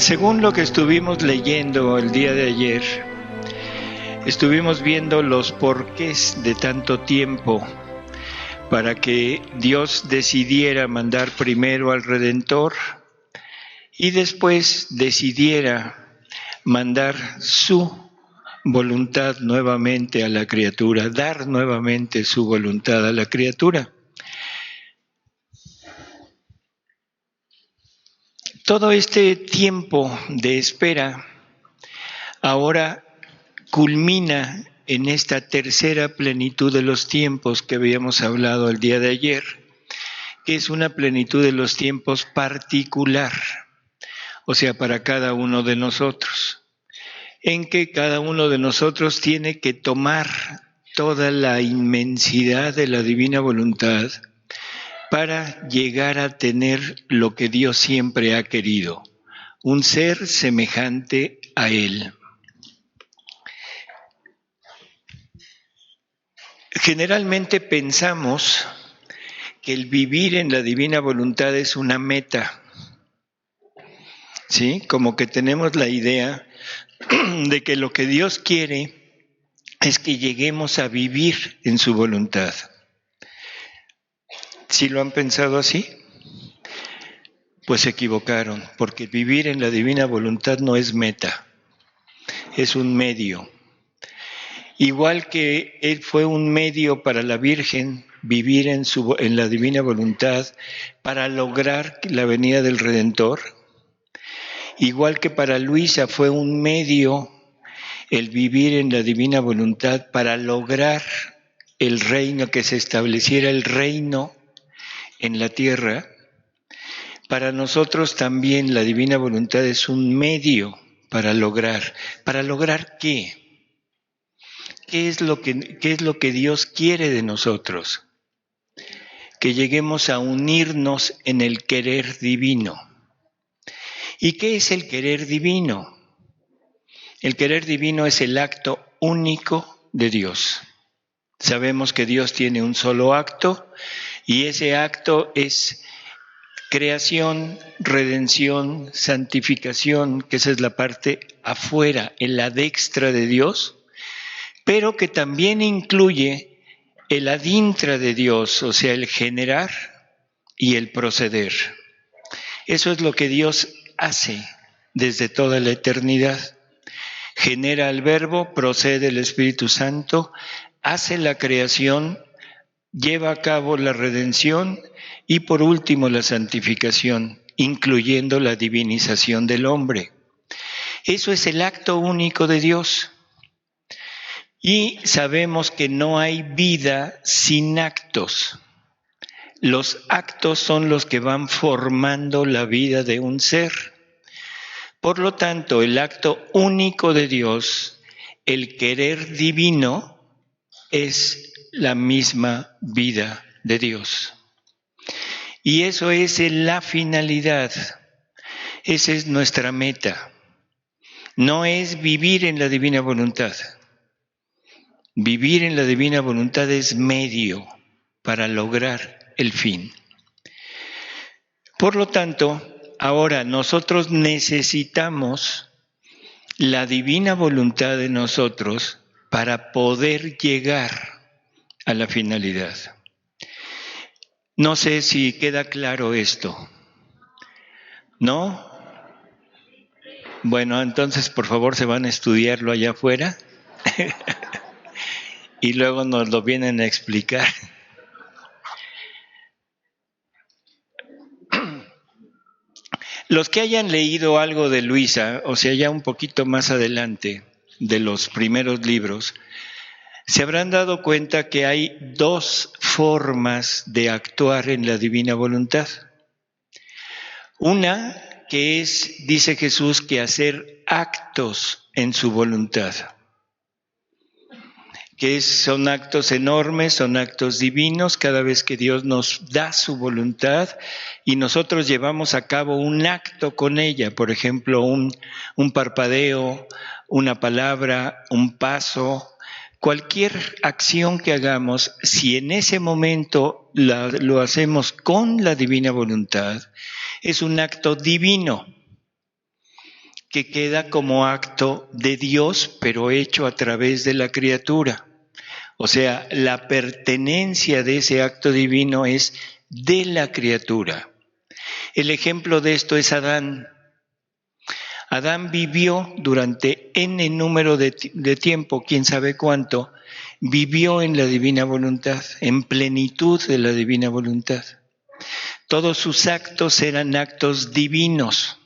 Según lo que estuvimos leyendo el día de ayer, estuvimos viendo los porqués de tanto tiempo para que Dios decidiera mandar primero al Redentor y después decidiera mandar su voluntad nuevamente a la criatura, dar nuevamente su voluntad a la criatura. Todo este tiempo de espera ahora culmina en esta tercera plenitud de los tiempos que habíamos hablado el día de ayer, que es una plenitud de los tiempos particular, o sea, para cada uno de nosotros, en que cada uno de nosotros tiene que tomar toda la inmensidad de la divina voluntad para llegar a tener lo que Dios siempre ha querido, un ser semejante a Él. Generalmente pensamos que el vivir en la divina voluntad es una meta, ¿sí? Como que tenemos la idea de que lo que Dios quiere es que lleguemos a vivir en su voluntad. ¿Sí lo han pensado así? Pues se equivocaron, porque vivir en la divina voluntad no es meta, es un medio. Igual que Él fue un medio para la Virgen vivir en la divina voluntad para lograr la venida del Redentor, igual que para Luisa fue un medio el vivir en la divina voluntad para lograr el reino, que se estableciera el reino en la tierra, para nosotros también la divina voluntad es un medio para lograr. ¿Para lograr qué? ¿Qué es lo que Dios quiere de nosotros? Que lleguemos a unirnos en el querer divino. ¿Y qué es el querer divino? El querer divino es el acto único de Dios. Sabemos que Dios tiene un solo acto y ese acto es creación, redención, santificación, que esa es la parte afuera, en la adextra de Dios, pero que también incluye el adintra de Dios, o sea, el generar y el proceder. Eso es lo que Dios hace desde toda la eternidad. Genera el Verbo, procede el Espíritu Santo, hace la creación, lleva a cabo la redención y por último la santificación, incluyendo la divinización del hombre. Eso es el acto único de Dios. Y sabemos que no hay vida sin actos. Los actos son los que van formando la vida de un ser. Por lo tanto, el acto único de Dios, el querer divino, es la misma vida de Dios. Y eso es la finalidad, esa es nuestra meta. No es vivir en la divina voluntad. Vivir en la divina voluntad es medio para lograr el fin. Por lo tanto, ahora nosotros necesitamos la divina voluntad de nosotros para poder llegar a la finalidad. No sé si queda claro esto. ¿No? Bueno, entonces por favor se van a estudiarlo allá afuera y luego nos lo vienen a explicar. Los que hayan leído algo de Luisa, o sea, ya un poquito más adelante de los primeros libros, se habrán dado cuenta que hay dos formas de actuar en la divina voluntad. Una que es, dice Jesús, que hacer actos en su voluntad, que son actos enormes, son actos divinos, cada vez que Dios nos da su voluntad y nosotros llevamos a cabo un acto con ella, por ejemplo, un parpadeo, una palabra, un paso, cualquier acción que hagamos, si en ese momento lo hacemos con la divina voluntad, es un acto divino. que queda como acto de Dios, pero hecho a través de la criatura. O sea, la pertenencia de ese acto divino es de la criatura. El ejemplo de esto es Adán. Adán vivió durante n número de tiempo, quién sabe cuánto, vivió en la divina voluntad, en plenitud de la divina voluntad. Todos sus actos eran actos divinos.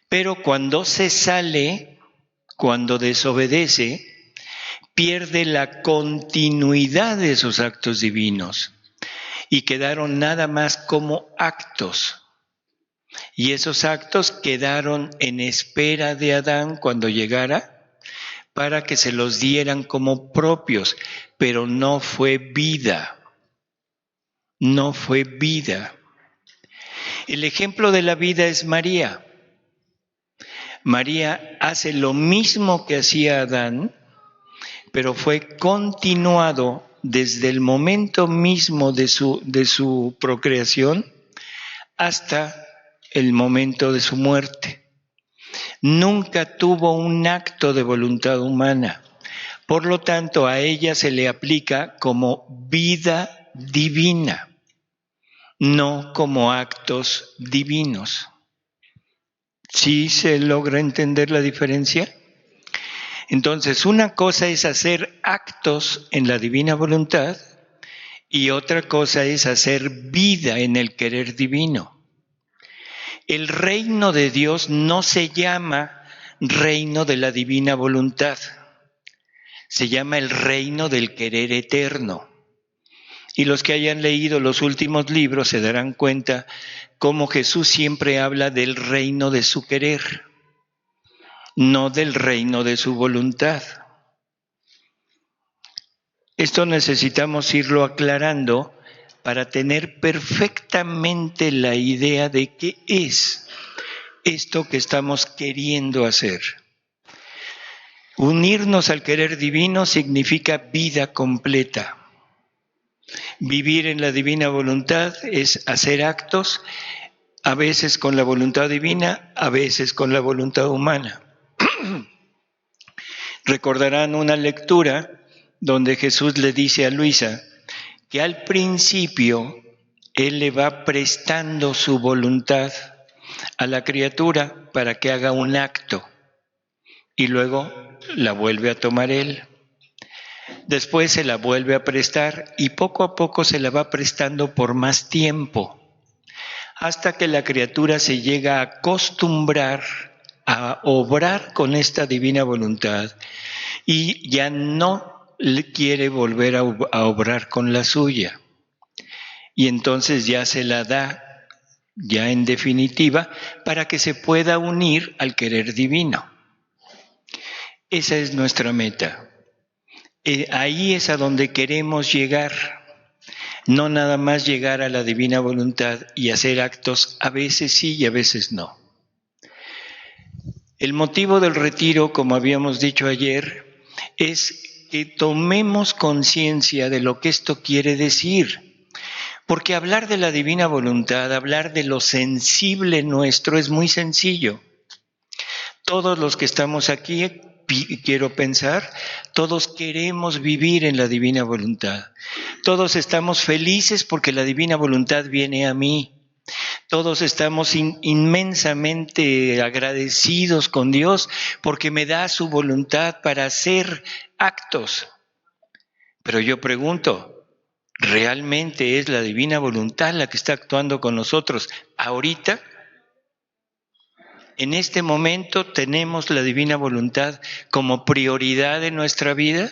Pero cuando se sale, cuando desobedece, pierde la continuidad de esos actos divinos y quedaron nada más como actos. Y esos actos quedaron en espera de Adán cuando llegara para que se los dieran como propios, pero no fue vida. No fue vida. El ejemplo de la vida es María. María hace lo mismo que hacía Adán, pero fue continuado desde el momento mismo de su procreación hasta el momento de su muerte. Nunca tuvo un acto de voluntad humana. Por lo tanto, a ella se le aplica como vida divina, no como actos divinos. ¿Sí se logra entender la diferencia? Entonces, una cosa es hacer actos en la divina voluntad y otra cosa es hacer vida en el querer divino. El reino de Dios no se llama reino de la divina voluntad, se llama el reino del querer eterno. Y los que hayan leído los últimos libros se darán cuenta cómo Jesús siempre habla del reino de su querer, no del reino de su voluntad. Esto necesitamos irlo aclarando para tener perfectamente la idea de qué es esto que estamos queriendo hacer. Unirnos al querer divino significa vida completa. Vivir en la divina voluntad es hacer actos, a veces con la voluntad divina, a veces con la voluntad humana. Recordarán una lectura donde Jesús le dice a Luisa que al principio Él le va prestando su voluntad a la criatura para que haga un acto y luego la vuelve a tomar Él. Después se la vuelve a prestar y poco a poco se la va prestando por más tiempo, hasta que la criatura se llega a acostumbrar a obrar con esta divina voluntad y ya no le quiere volver a obrar con la suya. Y entonces ya se la da, ya en definitiva, para que se pueda unir al querer divino. Esa es nuestra meta. Ahí es a donde queremos llegar. No nada más llegar a la divina voluntad y hacer actos, a veces sí y a veces no. El motivo del retiro, como habíamos dicho ayer, es que tomemos conciencia de lo que esto quiere decir. Porque hablar de la divina voluntad, hablar de lo sensible nuestro es muy sencillo. Todos los que estamos aquí, quiero pensar, todos queremos vivir en la divina voluntad. Todos estamos felices porque la divina voluntad viene a mí. Todos estamos inmensamente agradecidos con Dios porque me da su voluntad para hacer actos. Pero yo pregunto, ¿realmente es la divina voluntad la que está actuando con nosotros ahorita? ¿En este momento tenemos la divina voluntad como prioridad en nuestra vida?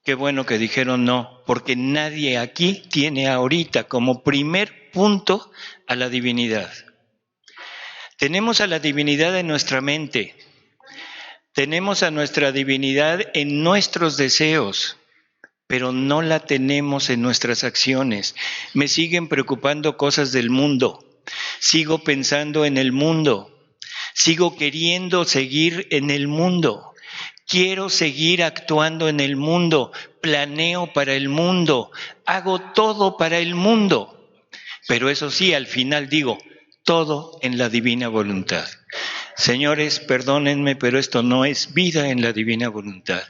Qué bueno que dijeron no, porque nadie aquí tiene ahorita como primer punto a la divinidad. Tenemos a la divinidad en nuestra mente, tenemos a nuestra divinidad en nuestros deseos, pero no la tenemos en nuestras acciones. Me siguen preocupando cosas del mundo. Sigo pensando en el mundo, sigo queriendo seguir en el mundo, quiero seguir actuando en el mundo, planeo para el mundo, hago todo para el mundo. Pero eso sí, al final digo, todo en la divina voluntad. Señores, perdónenme, pero esto no es vida en la divina voluntad.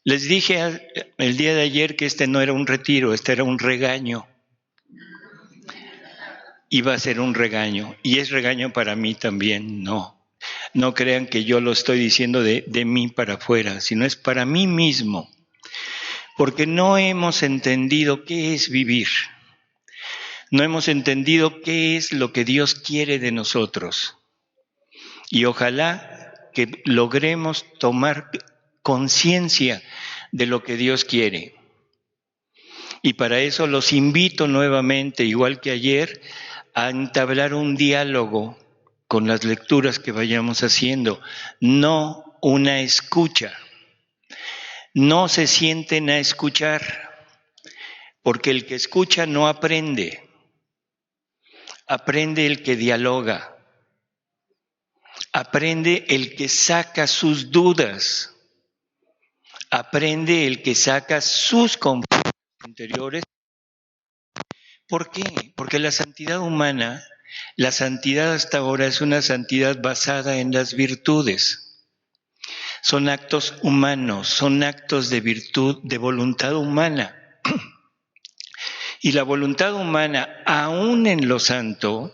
Les dije el día de ayer que este no era un retiro, este era un regaño. Iba a ser un regaño, y es regaño para mí también, no. No crean que yo lo estoy diciendo de mí para afuera, sino es para mí mismo. Porque no hemos entendido qué es vivir. No hemos entendido qué es lo que Dios quiere de nosotros. Y ojalá que logremos tomar conciencia de lo que Dios quiere. Y para eso los invito nuevamente, igual que ayer, a entablar un diálogo con las lecturas que vayamos haciendo, no una escucha. No se sienten a escuchar, porque el que escucha no aprende. Aprende el que dialoga. Aprende el que saca sus dudas. Aprende el que saca sus conflictos interiores. ¿Por qué? Porque la santidad humana, la santidad hasta ahora es una santidad basada en las virtudes. Son actos humanos, son actos de virtud, de voluntad humana. Y la voluntad humana, aún en lo santo,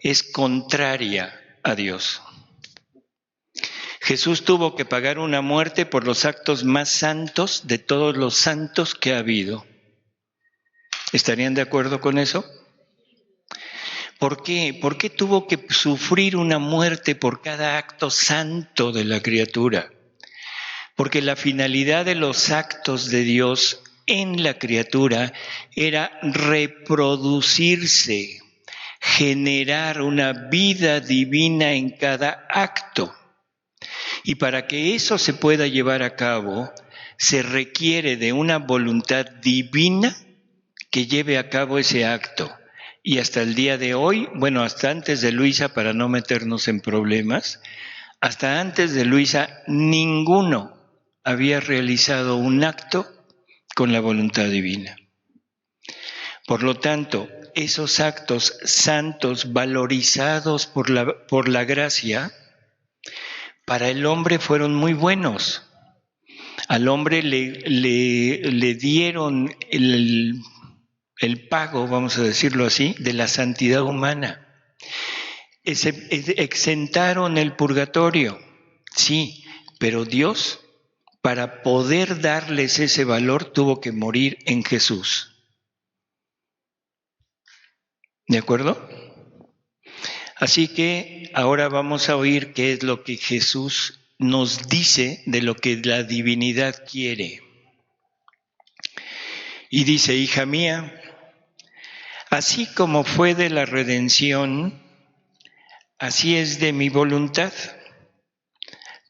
es contraria a Dios. Jesús tuvo que pagar una muerte por los actos más santos de todos los santos que ha habido. ¿Estarían de acuerdo con eso? ¿Por qué? ¿Por qué tuvo que sufrir una muerte por cada acto santo de la criatura? Porque la finalidad de los actos de Dios en la criatura era reproducirse, generar una vida divina en cada acto. Y para que eso se pueda llevar a cabo, se requiere de una voluntad divina que lleve a cabo ese acto. Y hasta el día de hoy, bueno, hasta antes de Luisa, para no meternos en problemas, hasta antes de Luisa, ninguno había realizado un acto con la voluntad divina. Por lo tanto, esos actos santos valorizados por la gracia, para el hombre fueron muy buenos. Al hombre le dieron el pago, vamos a decirlo así, de la santidad humana. Exentaron el purgatorio, sí, pero Dios, para poder darles ese valor, tuvo que morir en Jesús. ¿De acuerdo? Así que ahora vamos a oír qué es lo que Jesús nos dice de lo que la divinidad quiere. Y dice: hija mía, así como fue de la redención, así es de mi voluntad,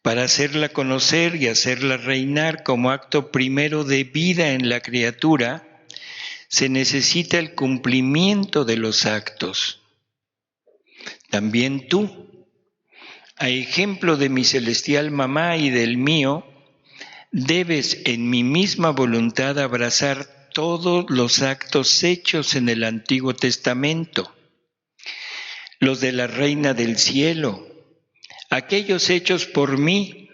para hacerla conocer y hacerla reinar como acto primero de vida en la criatura, se necesita el cumplimiento de los actos. También tú, a ejemplo de mi celestial mamá y del mío, debes en mi misma voluntad abrazar todos los actos hechos en el Antiguo Testamento, los de la Reina del Cielo, aquellos hechos por mí,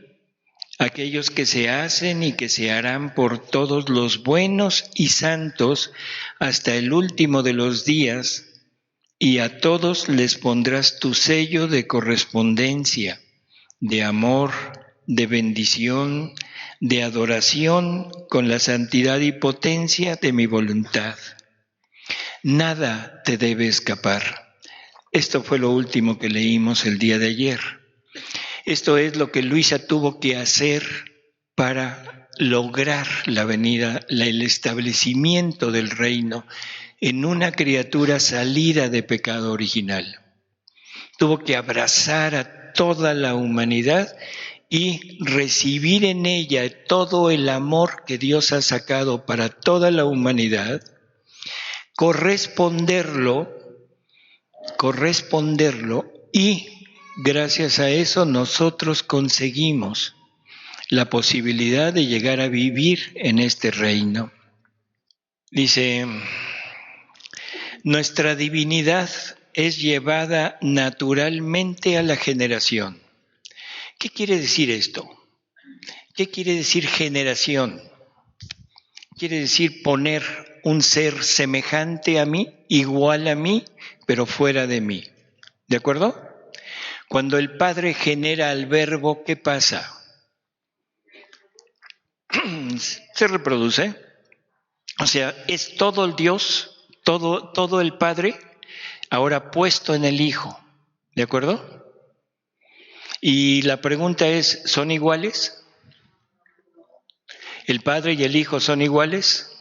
aquellos que se hacen y que se harán por todos los buenos y santos hasta el último de los días, y a todos les pondrás tu sello de correspondencia, de amor, de bendición, de adoración con la santidad y potencia de mi voluntad. Nada te debe escapar. Esto fue lo último que leímos el día de ayer. Esto es lo que Luisa tuvo que hacer para lograr la venida, el establecimiento del reino en una criatura salida de pecado original. Tuvo que abrazar a toda la humanidad y recibir en ella todo el amor que Dios ha sacado para toda la humanidad, corresponderlo y gracias a eso nosotros conseguimos la posibilidad de llegar a vivir en este reino. Dice: Nuestra divinidad es llevada naturalmente a la generación. ¿Qué quiere decir esto? ¿Qué quiere decir generación? Quiere decir poner un ser semejante a mí, igual a mí, pero fuera de mí. ¿De acuerdo? Cuando el Padre genera al Verbo, ¿qué pasa? Se reproduce. O sea, es todo el Dios, todo el Padre, ahora puesto en el Hijo. ¿De acuerdo? Y la pregunta es, ¿son iguales? ¿El Padre y el Hijo son iguales?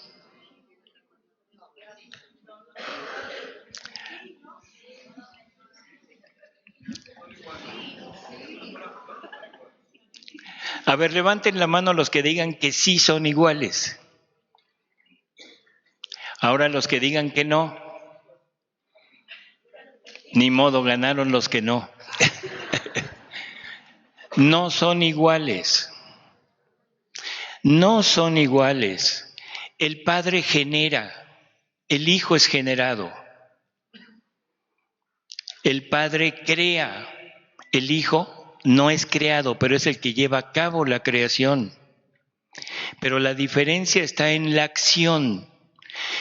A ver, levanten la mano los que digan que sí son iguales. Ahora los que digan que no. Ni modo, ganaron los que no. No son iguales. No son iguales. El Padre genera, el Hijo es generado. El Padre crea, el Hijo no es creado, pero es el que lleva a cabo la creación. Pero la diferencia está en la acción.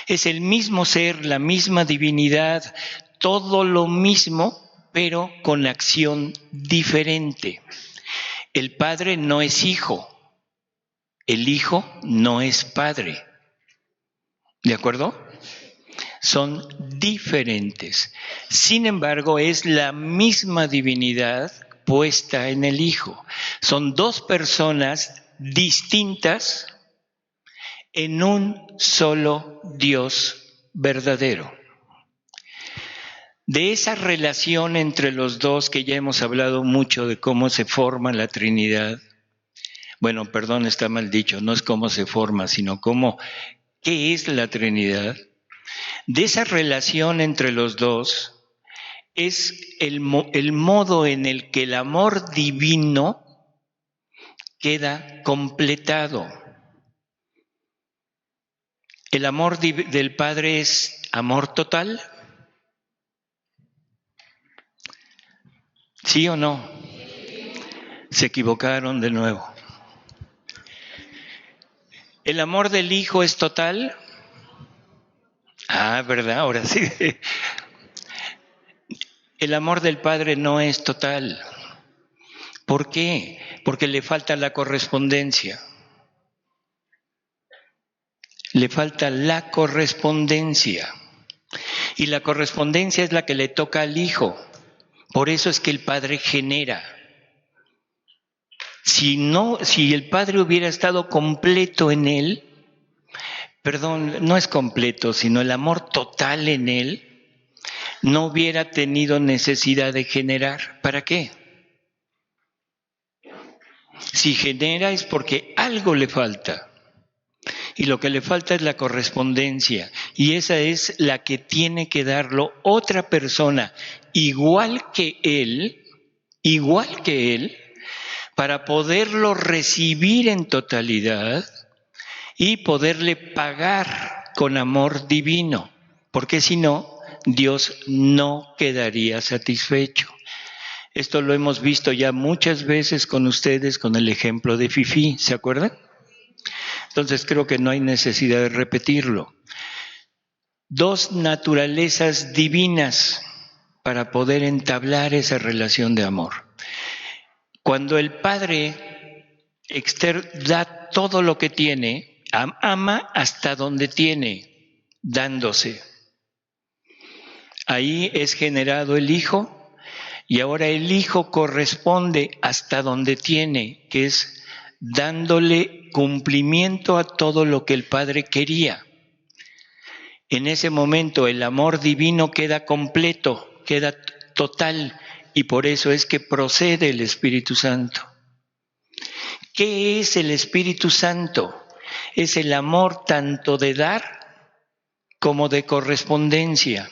Es el mismo ser, la misma divinidad, todo lo mismo, pero con acción diferente. El Padre no es Hijo, el Hijo no es Padre. ¿De acuerdo? Son diferentes. Sin embargo, es la misma divinidad puesta en el Hijo. Son dos personas distintas en un solo Dios verdadero. De esa relación entre los dos, que ya hemos hablado mucho de cómo se forma la Trinidad, bueno, perdón, está mal dicho, no es cómo se forma, sino qué es la Trinidad. De esa relación entre los dos es el modo en el que el amor divino queda completado. ¿El amor del Padre es amor total? ¿Sí o no? Se equivocaron de nuevo. ¿El amor del Hijo es total? Ah, ¿verdad? Ahora sí. El amor del Padre no es total. ¿Por qué? Porque le falta la correspondencia. Le falta la correspondencia. Y la correspondencia es la que le toca al Hijo. Por eso es que el Padre genera. Si el Padre hubiera estado completo en él, perdón, no es completo, sino el amor total en él, no hubiera tenido necesidad de generar. ¿Para qué? Si genera es porque algo le falta. Y lo que le falta es la correspondencia. Y esa es la que tiene que darlo otra persona, igual que él, para poderlo recibir en totalidad y poderle pagar con amor divino. Porque si no, Dios no quedaría satisfecho. Esto lo hemos visto ya muchas veces con ustedes con el ejemplo de Fifi, ¿se acuerdan? Entonces creo que no hay necesidad de repetirlo. Dos naturalezas divinas para poder entablar esa relación de amor. Cuando el Padre da todo lo que tiene, ama hasta donde tiene, dándose. Ahí es generado el Hijo y ahora el Hijo corresponde hasta donde tiene, que es dándole cumplimiento a todo lo que el Padre quería. En ese momento el amor divino queda completo, queda total, y por eso es que procede el Espíritu Santo. ¿Qué es el Espíritu Santo? Es el amor tanto de dar como de correspondencia.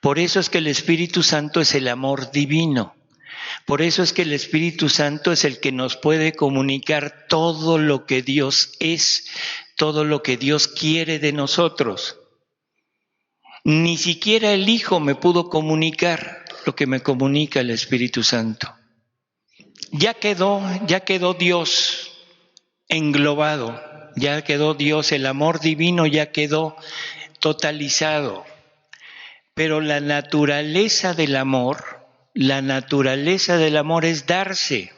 Por eso es que el Espíritu Santo es el amor divino. Por eso es que el Espíritu Santo es el que nos puede comunicar todo lo que Dios es, todo lo que Dios quiere de nosotros. Ni siquiera el Hijo me pudo comunicar lo que me comunica el Espíritu Santo. Ya quedó Dios englobado, ya quedó Dios, el amor divino ya quedó totalizado. Pero la naturaleza del amor es darse.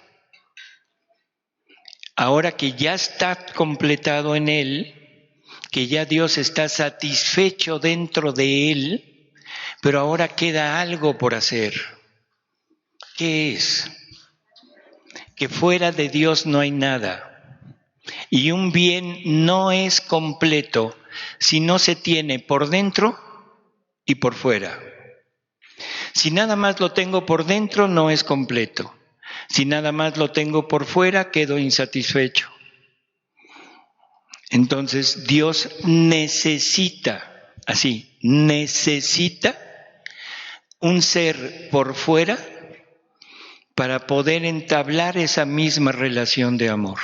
Ahora que ya está completado en Él, que ya Dios está satisfecho dentro de Él, pero ahora queda algo por hacer. ¿Qué es? Que fuera de Dios no hay nada. Y un bien no es completo si no se tiene por dentro y por fuera. Si nada más lo tengo por dentro, no es completo. Si nada más lo tengo por fuera, quedo insatisfecho. Entonces Dios necesita un ser por fuera para poder entablar esa misma relación de amor.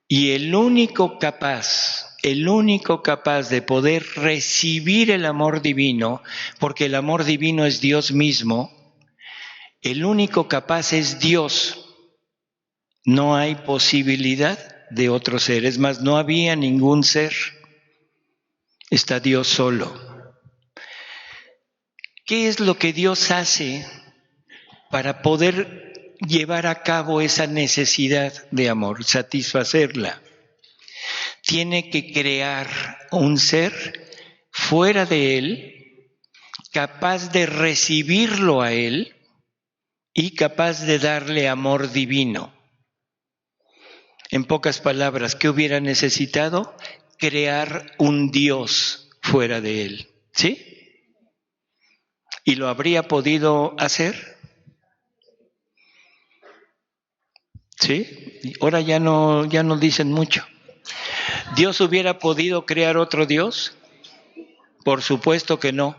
Y el único capaz de poder recibir el amor divino, porque el amor divino es Dios mismo, el único capaz es Dios. No hay posibilidad de otro ser. Es más, no había ningún ser. Está Dios solo. ¿Qué es lo que Dios hace para poder llevar a cabo esa necesidad de amor, satisfacerla? Tiene que crear un ser fuera de él, capaz de recibirlo a él y capaz de darle amor divino. En pocas palabras, ¿qué hubiera necesitado? Crear un Dios fuera de él, ¿sí? ¿Y lo habría podido hacer? ¿Sí? Ahora ya no dicen mucho. ¿Dios hubiera podido crear otro Dios? Por supuesto que no.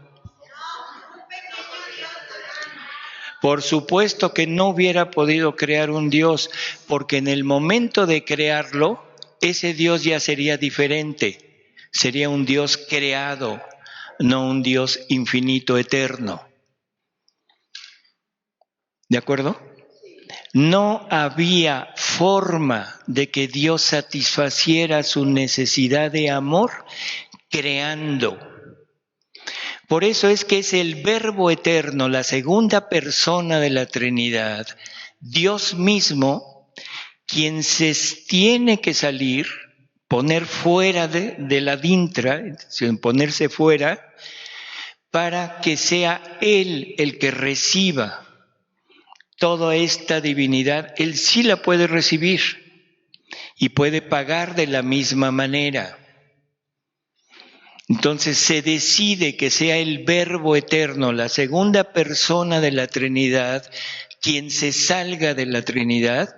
Por supuesto que no hubiera podido crear un Dios, porque en el momento de crearlo, ese Dios ya sería diferente. Sería un Dios creado, no un Dios infinito, eterno. ¿De acuerdo? No había forma de que Dios satisfaciera su necesidad de amor creando. Por eso es que es el Verbo eterno, la segunda persona de la Trinidad, Dios mismo, quien se tiene que salir, poner fuera de la dintra, ponerse fuera, para que sea Él el que reciba toda esta divinidad. Él sí la puede recibir y puede pagar de la misma manera. Entonces se decide que sea el Verbo eterno, la segunda persona de la Trinidad, quien se salga de la Trinidad,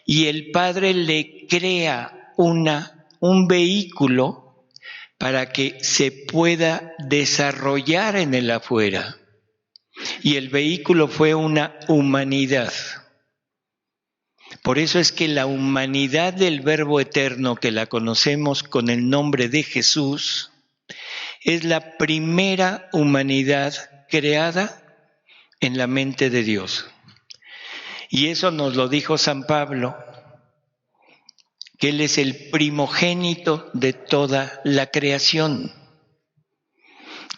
y el Padre le crea un vehículo para que se pueda desarrollar en el afuera. Y el vehículo fue una humanidad. Por eso es que la humanidad del Verbo eterno, que la conocemos con el nombre de Jesús, es la primera humanidad creada en la mente de Dios. Y eso nos lo dijo San Pablo, que Él es el primogénito de toda la creación,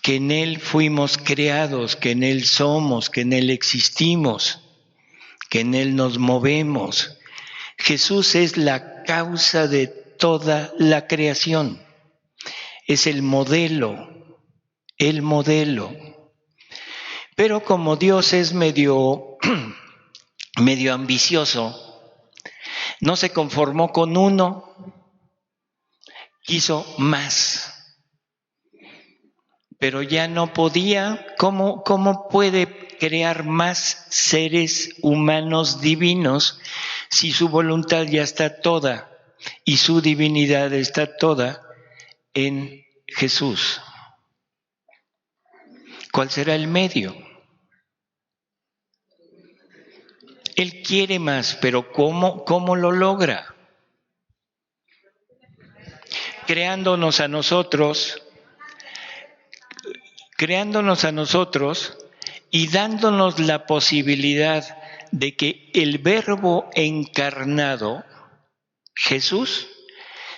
que en Él fuimos creados, que en Él somos, que en Él existimos, que en Él nos movemos. Jesús es la causa de toda la creación. Es el modelo. Pero como Dios es medio ambicioso, no se conformó con uno, quiso más. Pero ya no podía. ¿Cómo puede crear más seres humanos divinos si su voluntad ya está toda y su divinidad está toda en Jesús? ¿Cuál será el medio? Él quiere más, pero ¿cómo lo logra? Creándonos a nosotros, creándonos a nosotros y dándonos la posibilidad de que el Verbo encarnado, Jesús,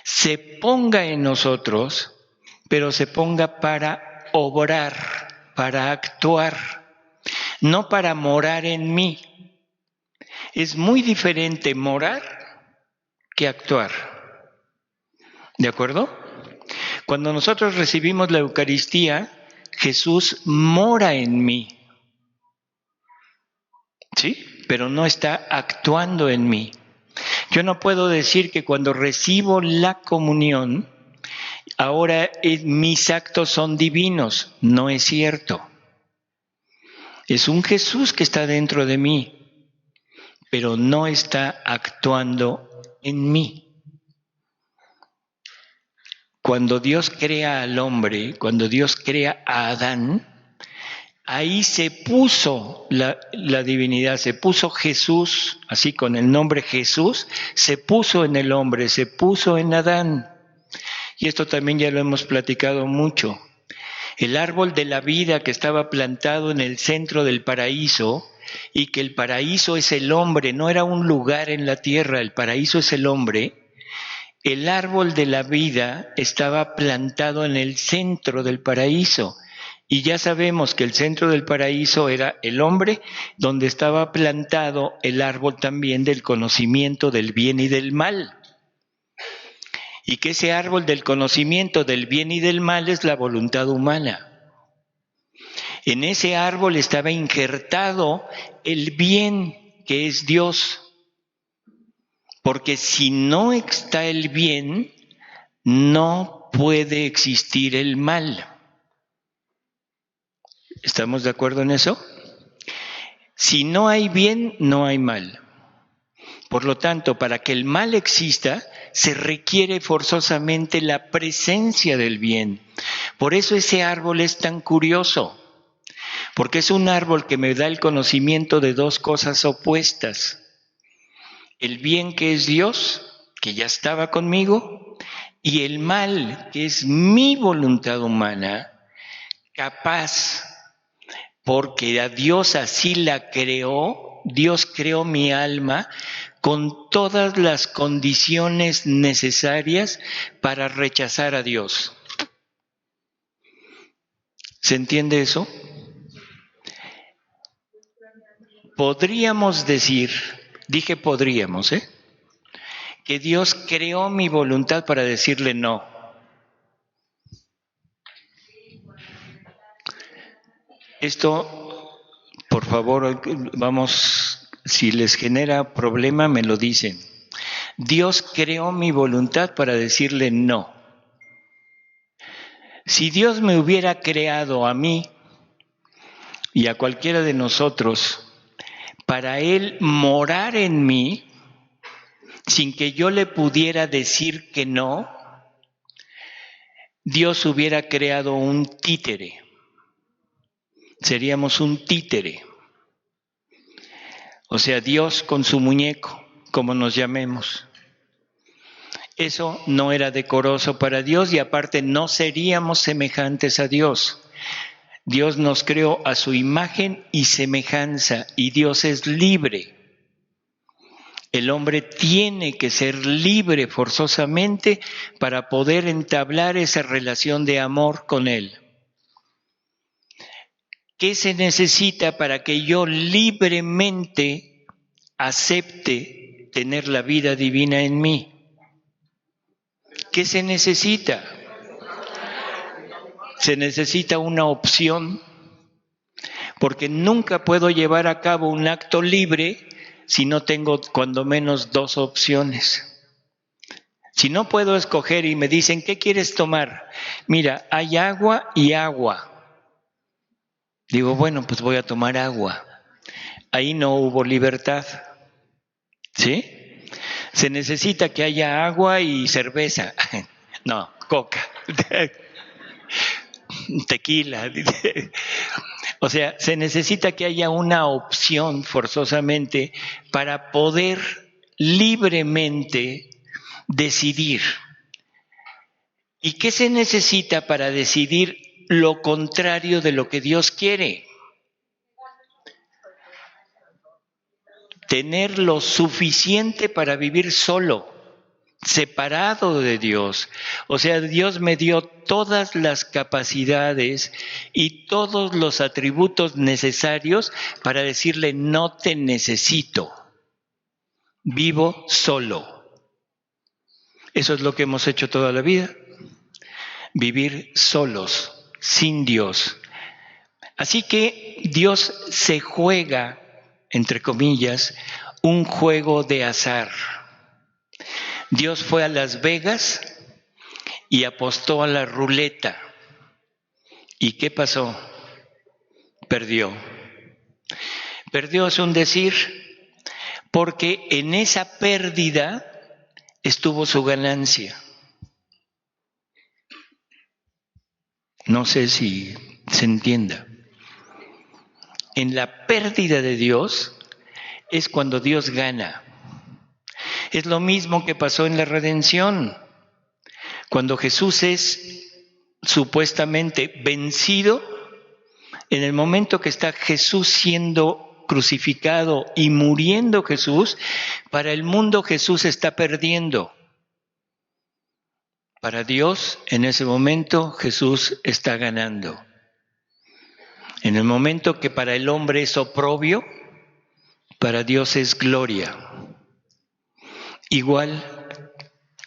se ponga en nosotros, pero se ponga para obrar, para actuar, no para morar en mí. Es muy diferente morar que actuar. ¿De acuerdo? Cuando nosotros recibimos la Eucaristía, Jesús mora en mí. ¿Sí? Pero no está actuando en mí. Yo no puedo decir que cuando recibo la comunión, ahora mis actos son divinos. No es cierto. Es un Jesús que está dentro de mí, pero no está actuando en mí. Cuando Dios crea al hombre, cuando Dios crea a Adán, ahí se puso la divinidad, se puso Jesús, así con el nombre Jesús, se puso en el hombre, se puso en Adán. Y esto también ya lo hemos platicado mucho. El árbol de la vida que estaba plantado en el centro del paraíso, y que el paraíso es el hombre, no era un lugar en la tierra, el paraíso es el hombre. El árbol de la vida estaba plantado en el centro del paraíso. Y ya sabemos que el centro del paraíso era el hombre, donde estaba plantado el árbol también del conocimiento del bien y del mal. Y que ese árbol del conocimiento del bien y del mal es la voluntad humana. En ese árbol estaba injertado el bien, que es Dios. Porque si no está el bien, no puede existir el mal. ¿Estamos de acuerdo en eso? Si no hay bien, no hay mal. Por lo tanto, para que el mal exista, se requiere forzosamente la presencia del bien. Por eso ese árbol es tan curioso, porque es un árbol que me da el conocimiento de dos cosas opuestas. El bien, que es Dios, que ya estaba conmigo, y el mal, que es mi voluntad humana, capaz, porque a Dios así la creó, Dios creó mi alma con todas las condiciones necesarias para rechazar a Dios. ¿Se entiende eso? Podríamos decir, dije podríamos, que Dios creó mi voluntad para decirle no. Esto, por favor, vamos, si les genera problema, me lo dicen. Dios creó mi voluntad para decirle no. Si Dios me hubiera creado a mí y a cualquiera de nosotros para Él morar en mí, sin que yo le pudiera decir que no, Dios hubiera creado un títere. Seríamos un títere. O sea, Dios con su muñeco, como nos llamemos. Eso no era decoroso para Dios y aparte no seríamos semejantes a Dios. Dios nos creó a su imagen y semejanza y Dios es libre. El hombre tiene que ser libre forzosamente para poder entablar esa relación de amor con Él. ¿Qué se necesita para que yo libremente acepte tener la vida divina en mí? ¿Qué se necesita? Se necesita una opción, porque nunca puedo llevar a cabo un acto libre si no tengo cuando menos dos opciones. Si no puedo escoger y me dicen, ¿qué quieres tomar? Mira, hay agua y agua. Digo, bueno, pues voy a tomar agua. Ahí no hubo libertad. ¿Sí? Se necesita que haya agua y cerveza. No, coca. Tequila. O sea, se necesita que haya una opción forzosamente para poder libremente decidir. ¿Y qué se necesita para decidir lo contrario de lo que Dios quiere. Tener lo suficiente para vivir solo, separado de Dios. O sea, Dios me dio todas las capacidades y todos los atributos necesarios para decirle: no te necesito, vivo solo. Eso es lo que hemos hecho toda la vida, vivir solos, sin Dios. Así que Dios se juega, entre comillas, un juego de azar. Dios fue a Las Vegas y apostó a la ruleta. ¿Y qué pasó? Perdió. Perdió es un decir, porque en esa pérdida estuvo su ganancia. No sé si se entienda. En la pérdida de Dios es cuando Dios gana. Es lo mismo que pasó en la redención. Cuando Jesús es supuestamente vencido, en el momento que está Jesús siendo crucificado y muriendo Jesús, para el mundo Jesús está perdiendo. Para Dios, en ese momento, Jesús está ganando. En el momento que para el hombre es oprobio, para Dios es gloria. Igual,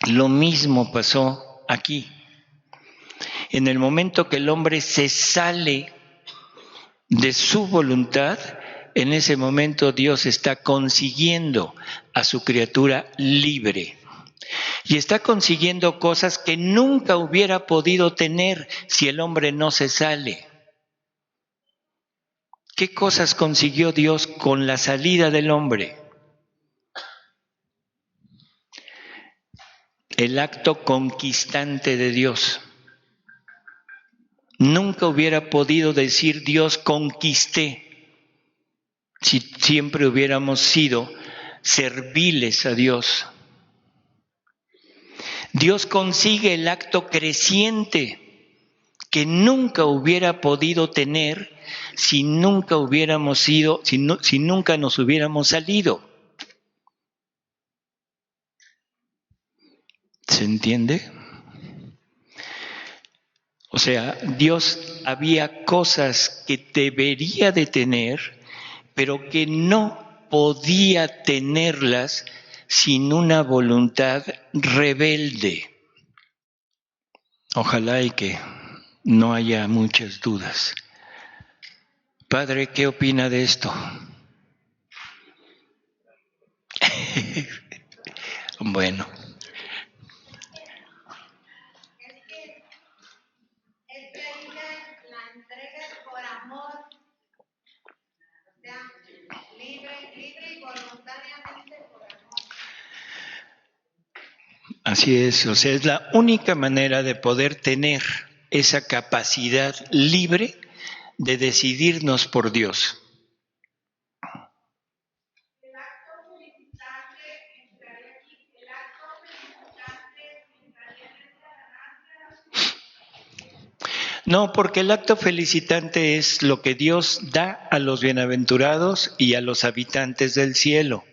lo mismo pasó aquí. En el momento que el hombre se sale de su voluntad, en ese momento Dios está consiguiendo a su criatura libre. Y está consiguiendo cosas que nunca hubiera podido tener si el hombre no se sale. ¿Qué cosas consiguió Dios con la salida del hombre? El acto conquistante de Dios. Nunca hubiera podido decir Dios conquisté si siempre hubiéramos sido serviles a Dios. Dios consigue el acto creciente que nunca hubiera podido tener si nunca hubiéramos sido, si nunca nos hubiéramos salido. ¿Se entiende? O sea, Dios había cosas que debería de tener, pero que no podía tenerlas sin una voluntad rebelde. Ojalá y que no haya muchas dudas. Padre, ¿qué opina de esto? Bueno. Así es, o sea, es la única manera de poder tener esa capacidad libre de decidirnos por Dios. No, porque el acto felicitante es lo que Dios da a los bienaventurados y a los habitantes del cielo.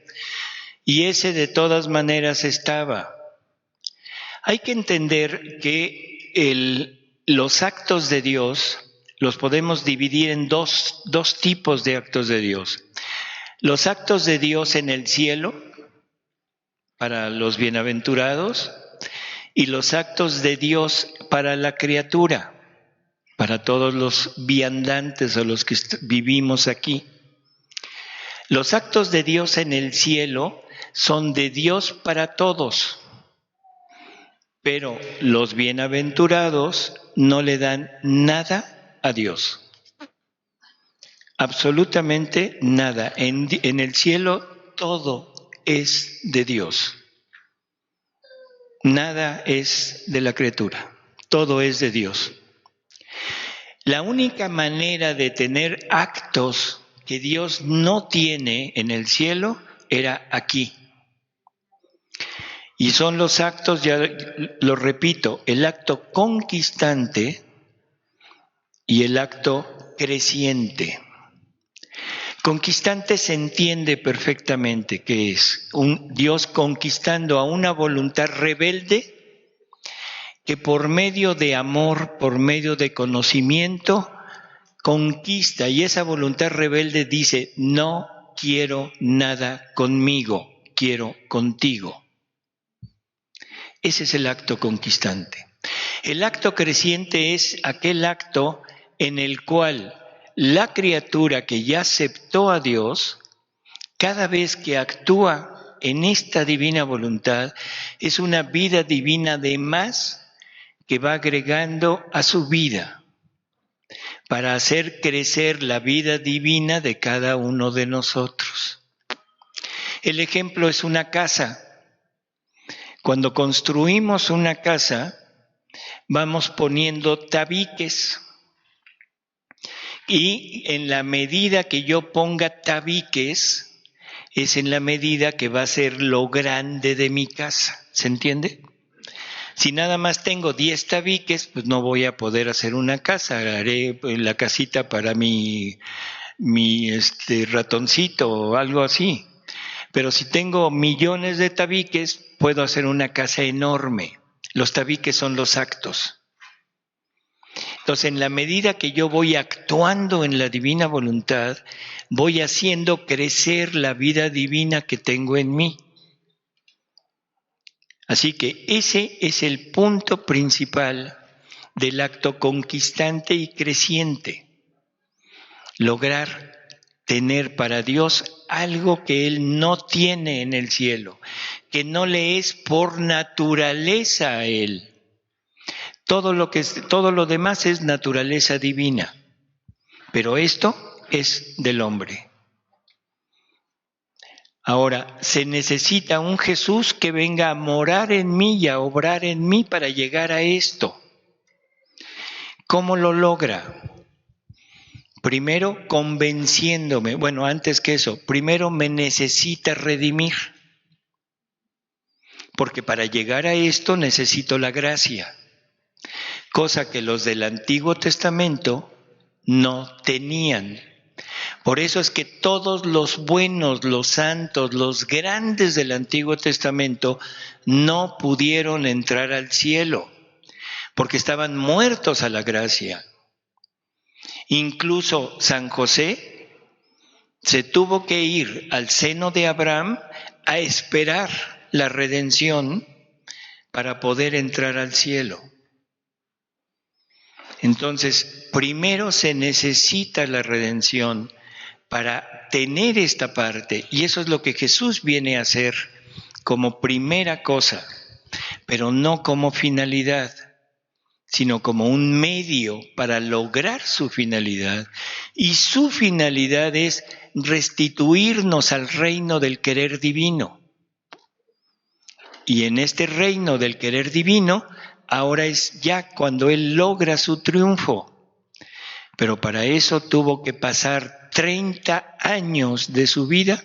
Y ese de todas maneras estaba. Hay que entender que los actos de Dios los podemos dividir en dos tipos de actos de Dios. Los actos de Dios en el cielo, para los bienaventurados, y los actos de Dios para la criatura, para todos los viandantes o los que vivimos aquí. Los actos de Dios en el cielo son de Dios para todos, pero los bienaventurados no le dan nada a Dios. Absolutamente nada. En el cielo todo es de Dios. Nada es de la criatura. Todo es de Dios. La única manera de tener actos que Dios no tiene en el cielo era aquí. Y son los actos, ya lo repito, el acto conquistante y el acto creciente. Conquistante se entiende perfectamente que es un Dios conquistando a una voluntad rebelde que por medio de amor, por medio de conocimiento, conquista, y esa voluntad rebelde dice: no quiero nada conmigo, quiero contigo. Ese es el acto conquistante. El acto creciente es aquel acto en el cual la criatura que ya aceptó a Dios, cada vez que actúa en esta divina voluntad, es una vida divina de más que va agregando a su vida para hacer crecer la vida divina de cada uno de nosotros. El ejemplo es una casa. Cuando construimos una casa, vamos poniendo tabiques. Y en la medida que yo ponga tabiques, es en la medida que va a ser lo grande de mi casa. ¿Se entiende? Si nada más tengo 10 tabiques, pues no voy a poder hacer una casa. Haré la casita para mi ratoncito o algo así. Pero si tengo millones de tabiques, puedo hacer una casa enorme. Los tabiques son los actos. Entonces, en la medida que yo voy actuando en la divina voluntad, voy haciendo crecer la vida divina que tengo en mí. Así que ese es el punto principal del acto conquistante y creciente. Lograr tener para Dios algo que Él no tiene en el cielo, que no le es por naturaleza a Él. Todo lo demás es naturaleza divina, pero esto es del hombre. Ahora, se necesita un Jesús que venga a morar en mí y a obrar en mí para llegar a esto. ¿Cómo lo logra? Primero, convenciéndome. Bueno, antes que eso, primero me necesita redimir. Porque para llegar a esto necesito la gracia. Cosa que los del Antiguo Testamento no tenían. Por eso es que todos los buenos, los santos, los grandes del Antiguo Testamento no pudieron entrar al cielo, porque estaban muertos a la gracia. Incluso San José se tuvo que ir al seno de Abraham a esperar la redención para poder entrar al cielo. Entonces, primero se necesita la redención para tener esta parte, y eso es lo que Jesús viene a hacer como primera cosa, pero no como finalidad, sino como un medio para lograr su finalidad. Y su finalidad es restituirnos al reino del querer divino. Y en este reino del querer divino, ahora es ya cuando Él logra su triunfo. Pero para eso tuvo que pasar 30 años de su vida,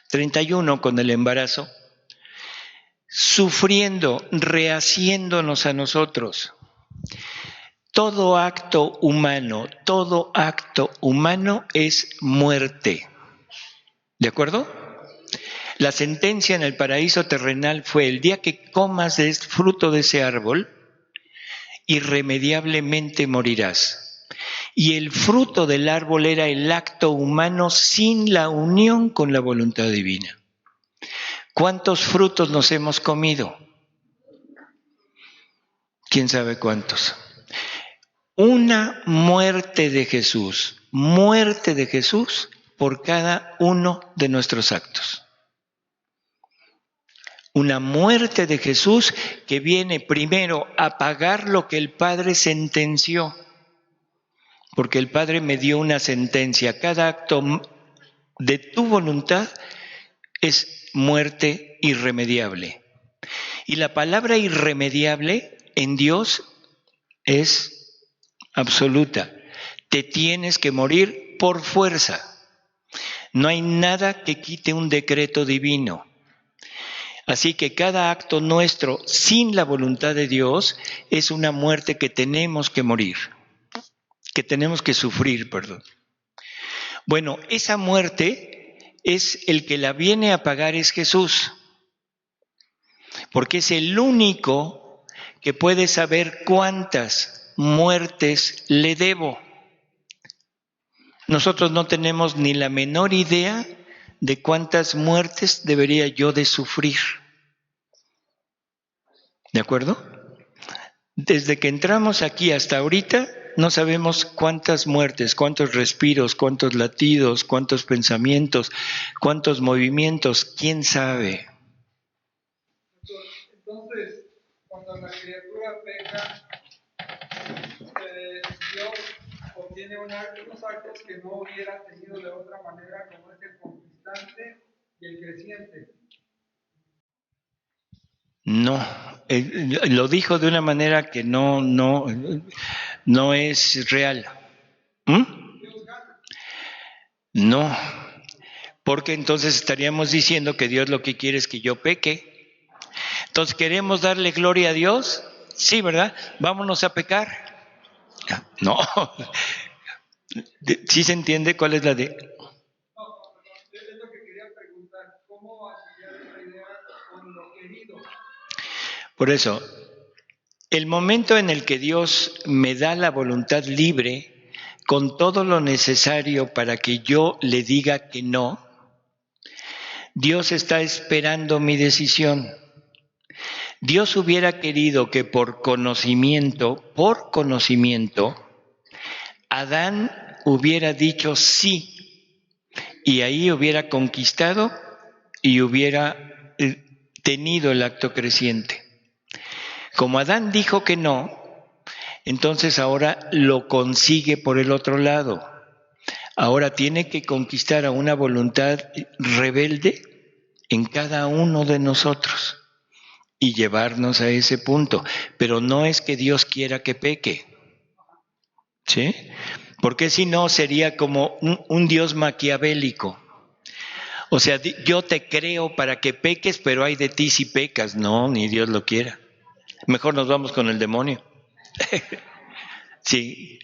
31 con el embarazo, sufriendo, rehaciéndonos a nosotros. Todo acto humano es muerte. ¿De acuerdo? La sentencia en el paraíso terrenal fue: el día que comas del fruto de ese árbol, irremediablemente morirás. Y el fruto del árbol era el acto humano sin la unión con la voluntad divina. ¿Cuántos frutos nos hemos comido? ¿Quién sabe cuántos? Una muerte de Jesús por cada uno de nuestros actos. Una muerte de Jesús que viene primero a pagar lo que el Padre sentenció. Porque el Padre me dio una sentencia: cada acto de tu voluntad es muerte irremediable. Y la palabra irremediable en Dios es absoluta. Te tienes que morir por fuerza. No hay nada que quite un decreto divino. Así que cada acto nuestro sin la voluntad de Dios es una muerte que tenemos que morir. que tenemos que sufrir, perdón. Bueno, esa muerte es el que la viene a pagar es Jesús, porque es el único que puede saber cuántas muertes le debo. Nosotros no tenemos ni la menor idea de cuántas muertes debería yo de sufrir. ¿De acuerdo? Desde que entramos aquí hasta ahorita, no sabemos cuántas muertes, cuántos respiros, cuántos latidos, cuántos pensamientos, cuántos movimientos, quién sabe. Entonces, cuando la criatura peca, Dios obtiene unos actos que no hubiera tenido de otra manera, como es el conquistante y el creciente. No, lo dijo de una manera que no es real. No, porque entonces estaríamos diciendo que Dios lo que quiere es que yo peque. Entonces, ¿queremos darle gloria a Dios? Sí, ¿verdad? Vámonos a pecar. No. ¿Sí se entiende cuál es la de...? Es lo que quería preguntar. ¿Cómo asociar esta idea con lo querido? Por eso, el momento en el que Dios me da la voluntad libre, con todo lo necesario para que yo le diga que no, Dios está esperando mi decisión. Dios hubiera querido que por conocimiento, Adán hubiera dicho sí, y ahí hubiera conquistado y hubiera tenido el acto creciente. Como Adán dijo que no, entonces ahora lo consigue por el otro lado. Ahora tiene que conquistar a una voluntad rebelde en cada uno de nosotros y llevarnos a ese punto. Pero no es que Dios quiera que peque, ¿sí? Porque si no sería como un Dios maquiavélico. O sea, yo te creo para que peques, pero hay de ti si pecas. No, ni Dios lo quiera. Mejor nos vamos con el demonio. Sí.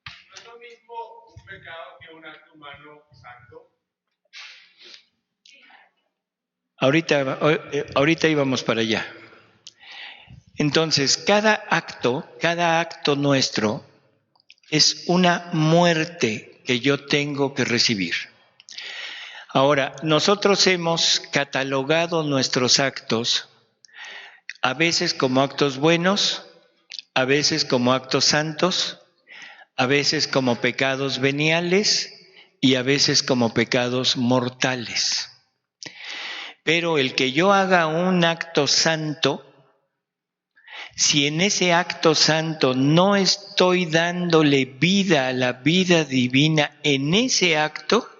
¿No es lo mismo un pecado que un acto humano santo? Ahorita íbamos para allá. Entonces, cada acto nuestro es una muerte que yo tengo que recibir. Ahora, nosotros hemos catalogado nuestros actos a veces como actos buenos, a veces como actos santos, a veces como pecados veniales y a veces como pecados mortales. Pero el que yo haga un acto santo, si en ese acto santo no estoy dándole vida a la vida divina en ese acto,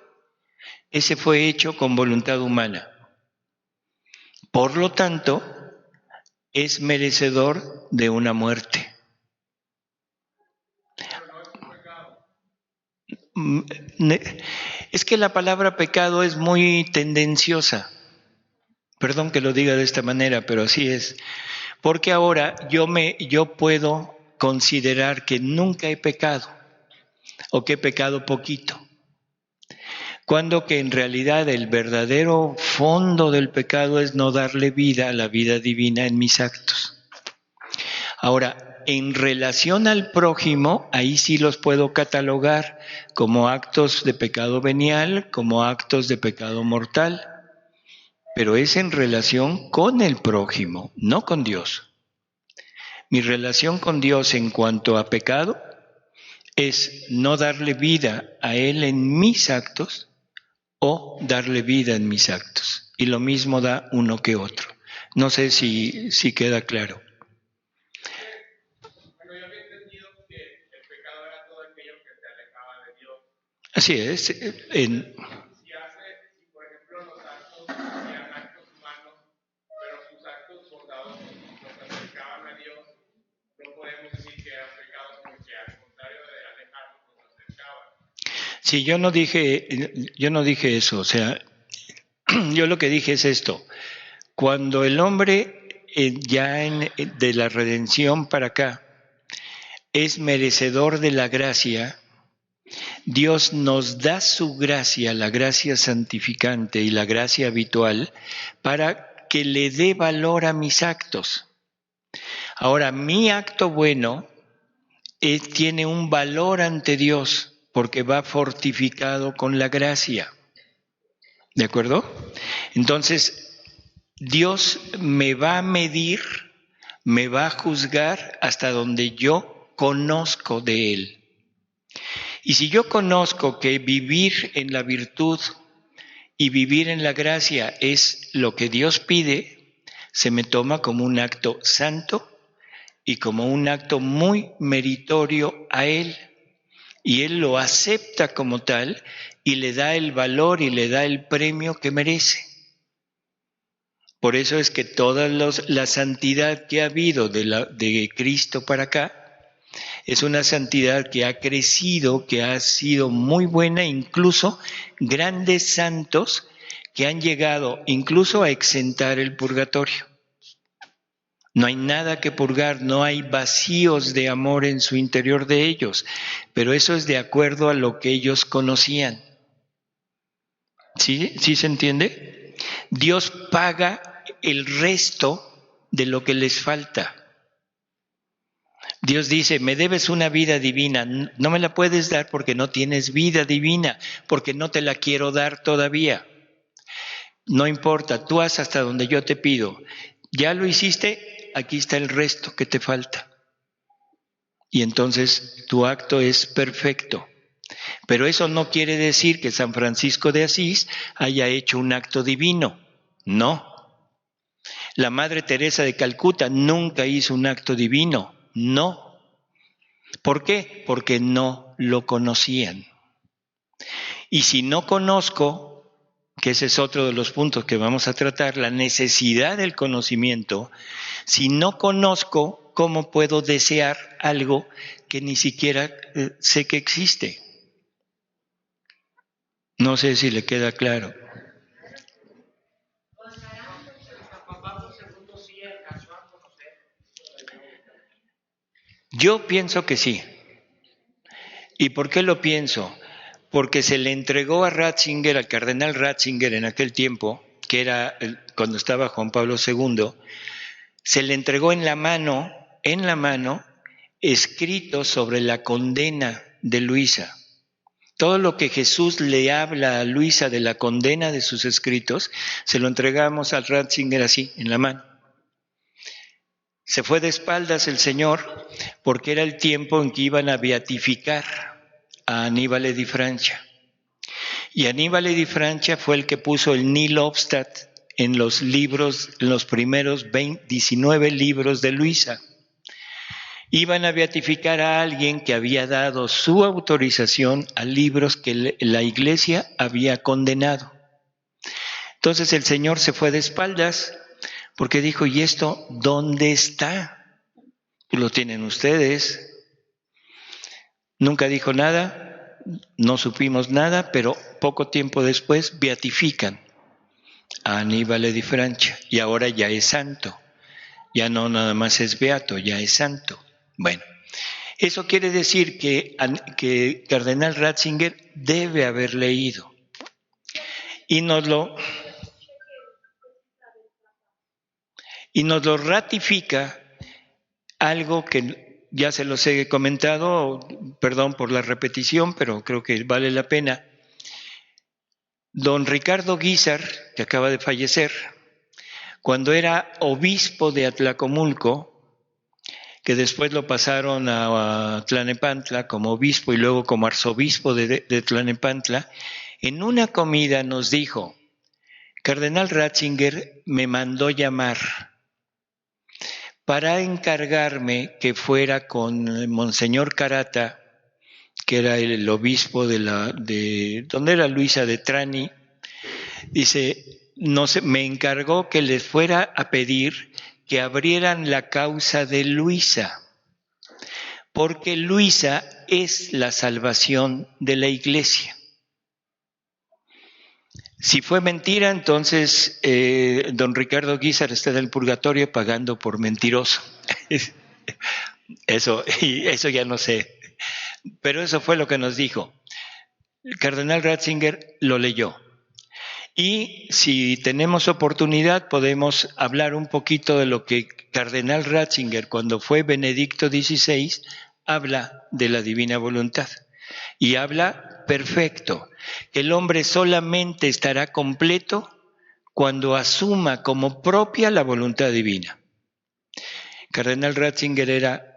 ese fue hecho con voluntad humana. Por lo tanto, es merecedor de una muerte. Pero no es un pecado. Es que la palabra pecado es muy tendenciosa. Perdón que lo diga de esta manera, pero así es. Porque ahora yo puedo considerar que nunca he pecado o que he pecado poquito. Cuando que en realidad el verdadero fondo del pecado es no darle vida a la vida divina en mis actos. Ahora, en relación al prójimo, ahí sí los puedo catalogar como actos de pecado venial, como actos de pecado mortal. Pero es en relación con el prójimo, no con Dios. Mi relación con Dios en cuanto a pecado es no darle vida a Él en mis actos o darle vida en mis actos. Y lo mismo da uno que otro. No sé si queda claro. Bueno, yo había entendido que el pecado era todo aquello que te alejaba de Dios. Así es. Si por ejemplo los actos eran actos humanos, pero tus actos bondadosos nos acercaban a Dios, no podemos decir que eran pecados porque al contrario de alejarnos nos acercaban. Sí, yo no dije eso. O sea, yo lo que dije es esto. Cuando el hombre de la redención para acá es merecedor de la gracia, Dios nos da su gracia, la gracia santificante y la gracia habitual, para que le dé valor a mis actos. Ahora, mi acto bueno tiene un valor ante Dios porque va fortificado con la gracia. ¿De acuerdo? Entonces, Dios me va a medir, me va a juzgar hasta donde yo conozco de Él. Y si yo conozco que vivir en la virtud y vivir en la gracia es lo que Dios pide, se me toma como un acto santo y como un acto muy meritorio a Él. Y Él lo acepta como tal y le da el valor y le da el premio que merece. Por eso es que toda la santidad que ha habido de Cristo para acá es una santidad que ha crecido, que ha sido muy buena, incluso grandes santos que han llegado incluso a exentar el purgatorio. No hay nada que purgar, no hay vacíos de amor en su interior de ellos, pero eso es de acuerdo a lo que ellos conocían. ¿Sí? ¿Sí se entiende? Dios paga el resto de lo que les falta. Dios dice, me debes una vida divina, no me la puedes dar porque no tienes vida divina, porque no te la quiero dar todavía. No importa, tú haz hasta donde yo te pido. ¿Ya lo hiciste? Aquí está el resto que te falta. Y entonces tu acto es perfecto. Pero eso no quiere decir que San Francisco de Asís haya hecho un acto divino. No. La Madre Teresa de Calcuta nunca hizo un acto divino. No. ¿Por qué? Porque no lo conocían. Y si no conozco, que ese es otro de los puntos que vamos a tratar, la necesidad del conocimiento, si no conozco, ¿cómo puedo desear algo que ni siquiera sé que existe? No sé si le queda claro. Yo pienso que sí. ¿Y por qué lo pienso? Porque se le entregó a Ratzinger, al cardenal Ratzinger en aquel tiempo, que era cuando estaba Juan Pablo II, se le entregó en la mano, escrito sobre la condena de Luisa. Todo lo que Jesús le habla a Luisa de la condena de sus escritos, se lo entregamos al Ratzinger así, en la mano. Se fue de espaldas el Señor porque era el tiempo en que iban a beatificar a Aníbal di Francia. Y Aníbal di Francia fue el que puso el Nihil Obstat en los libros, en los primeros 19 libros de Luisa. Iban a beatificar a alguien que había dado su autorización a libros que la Iglesia había condenado. Entonces el Señor se fue de espaldas porque dijo, ¿y esto dónde está? Lo tienen ustedes. Nunca dijo nada, no supimos nada, pero poco tiempo después beatifican a Aníbal di Francia y ahora ya es santo. Ya no nada más es beato, ya es santo. Bueno, eso quiere decir que Cardenal Ratzinger debe haber leído. Y nos lo ratifica algo que ya se los he comentado, perdón por la repetición, pero creo que vale la pena. Don Ricardo Guízar, que acaba de fallecer, cuando era obispo de Atlacomulco, que después lo pasaron a Tlalnepantla como obispo y luego como arzobispo de Tlalnepantla, en una comida nos dijo, Cardenal Ratzinger me mandó llamar para encargarme que fuera con Monseñor Carata, que era el obispo de donde era Luisa de Trani. Dice, me encargó que les fuera a pedir que abrieran la causa de Luisa, porque Luisa es la salvación de la Iglesia. Si fue mentira, entonces don Ricardo Guízar está en el purgatorio pagando por mentiroso. Eso ya no sé. Pero eso fue lo que nos dijo. El cardenal Ratzinger lo leyó. Y si tenemos oportunidad podemos hablar un poquito de lo que cardenal Ratzinger, cuando fue Benedicto XVI, habla de la divina voluntad. Y habla perfecto, que el hombre solamente estará completo cuando asuma como propia la voluntad divina. Cardenal Ratzinger era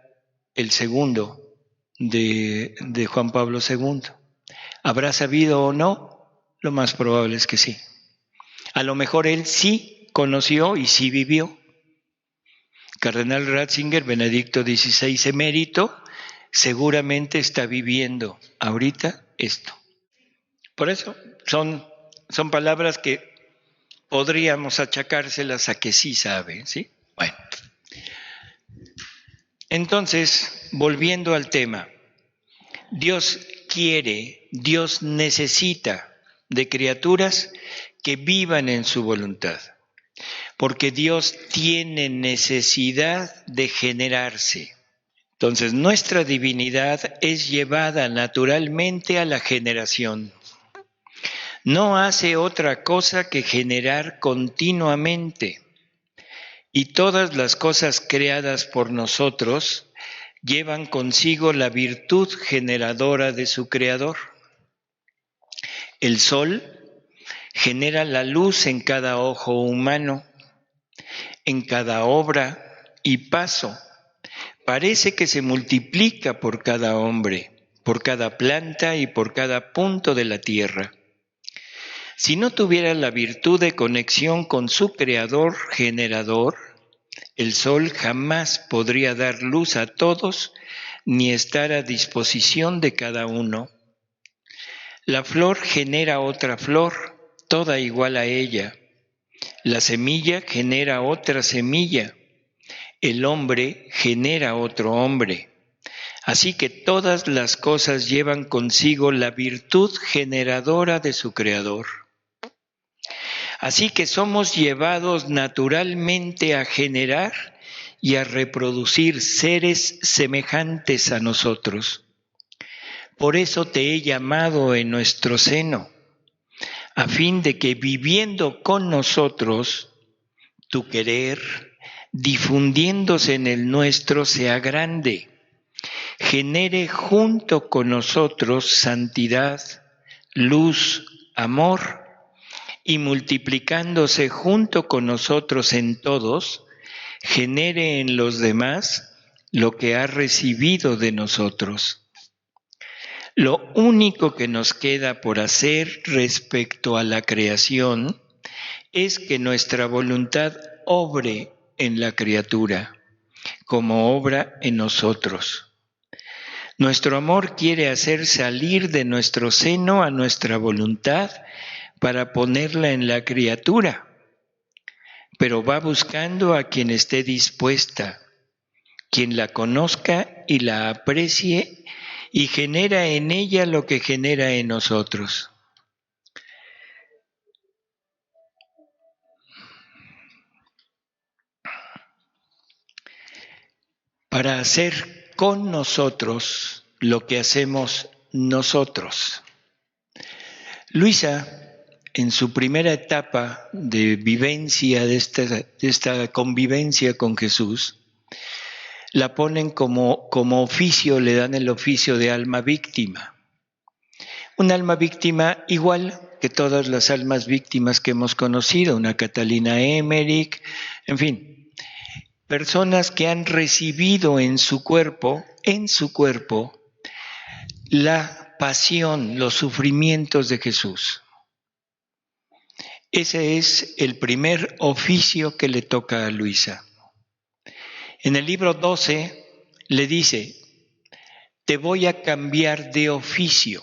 el segundo de Juan Pablo II. ¿Habrá sabido o no? Lo más probable es que sí. A lo mejor él sí conoció y sí vivió. Cardenal Ratzinger, Benedicto XVI emérito, seguramente está viviendo ahorita esto. Por eso son palabras que podríamos achacárselas a que sí sabe, ¿sí? Bueno. Entonces, volviendo al tema, Dios quiere, Dios necesita de criaturas que vivan en su voluntad, porque Dios tiene necesidad de generarse. Entonces, nuestra divinidad es llevada naturalmente a la generación. No hace otra cosa que generar continuamente. Y todas las cosas creadas por nosotros llevan consigo la virtud generadora de su Creador. El sol genera la luz en cada ojo humano, en cada obra y paso. Parece que se multiplica por cada hombre, por cada planta y por cada punto de la tierra. Si no tuviera la virtud de conexión con su Creador generador, el sol jamás podría dar luz a todos ni estar a disposición de cada uno. La flor genera otra flor, toda igual a ella. La semilla genera otra semilla. El hombre genera otro hombre. Así que todas las cosas llevan consigo la virtud generadora de su Creador. Así que somos llevados naturalmente a generar y a reproducir seres semejantes a nosotros. Por eso te he llamado en nuestro seno, a fin de que viviendo con nosotros, tu querer, difundiéndose en el nuestro, sea grande, genere junto con nosotros santidad, luz, amor, y multiplicándose junto con nosotros en todos, genere en los demás lo que ha recibido de nosotros. Lo único que nos queda por hacer respecto a la creación es que nuestra voluntad obre en la criatura, como obra en nosotros. Nuestro amor quiere hacer salir de nuestro seno a nuestra voluntad para ponerla en la criatura, pero va buscando a quien esté dispuesta, quien la conozca y la aprecie y genera en ella lo que genera en nosotros. Para hacer con nosotros lo que hacemos nosotros. Luisa, en su primera etapa de vivencia, de esta convivencia con Jesús, la ponen como oficio, le dan el oficio de alma víctima. Un alma víctima igual que todas las almas víctimas que hemos conocido, una Catalina Emmerich, en fin, personas que han recibido en su cuerpo, la pasión, los sufrimientos de Jesús. Ese es el primer oficio que le toca a Luisa. En el libro 12 le dice, te voy a cambiar de oficio.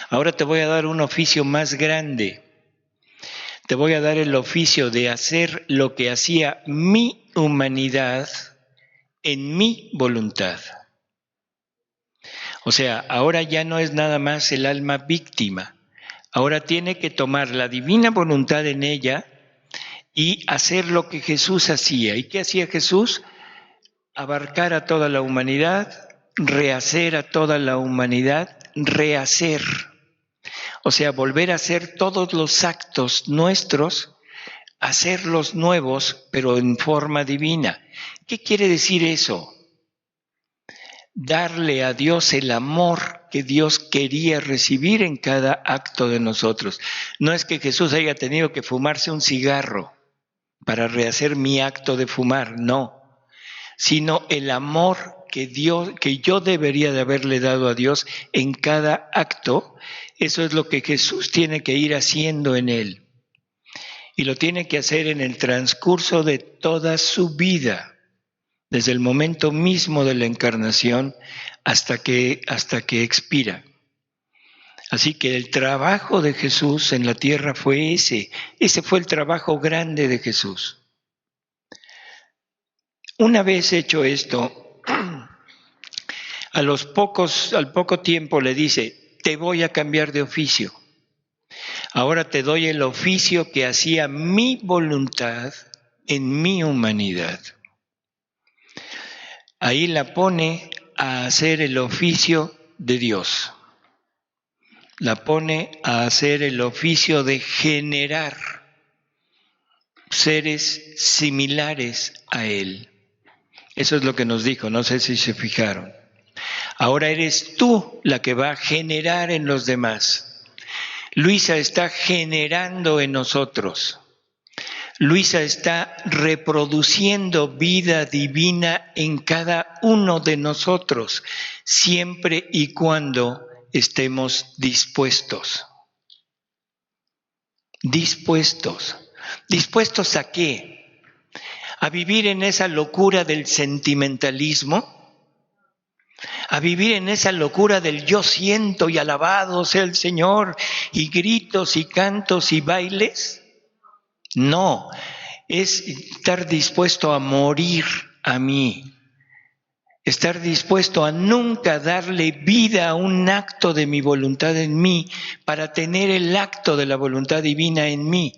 Ahora te voy a dar un oficio más grande. Te voy a dar el oficio de hacer lo que hacía mi humanidad en mi voluntad. O sea, ahora ya no es nada más el alma víctima. Ahora tiene que tomar la divina voluntad en ella y hacer lo que Jesús hacía. ¿Y qué hacía Jesús? abarcar a toda la humanidad, rehacer a toda la humanidad, rehacer. O sea, volver a hacer todos los actos nuestros, hacerlos nuevos, pero en forma divina. ¿Qué quiere decir eso? Darle a Dios el amor que Dios quería recibir en cada acto de nosotros. No es que Jesús haya tenido que fumarse un cigarro para rehacer mi acto de fumar, no, sino el amor que yo debería de haberle dado a Dios en cada acto. Eso es lo que Jesús tiene que ir haciendo en él. Y lo tiene que hacer en el transcurso de toda su vida, desde el momento mismo de la encarnación hasta que expira. Así que el trabajo de Jesús en la tierra fue ese fue el trabajo grande de Jesús. Una vez hecho esto, al poco tiempo le dice, te voy a cambiar de oficio. Ahora te doy el oficio que hacía mi voluntad en mi humanidad. Ahí la pone a hacer el oficio de Dios. La pone a hacer el oficio de generar seres similares a Él. Eso es lo que nos dijo, no sé si se fijaron. Ahora eres tú la que va a generar en los demás. Luisa está generando en nosotros. Luisa está reproduciendo vida divina en cada uno de nosotros, siempre y cuando estemos dispuestos. ¿Dispuestos? ¿Dispuestos a qué? ¿A vivir en esa locura del sentimentalismo? ¿A vivir en esa locura del yo siento y alabado sea el Señor y gritos y cantos y bailes? No, es estar dispuesto a morir a mí, estar dispuesto a nunca darle vida a un acto de mi voluntad en mí para tener el acto de la voluntad divina en mí.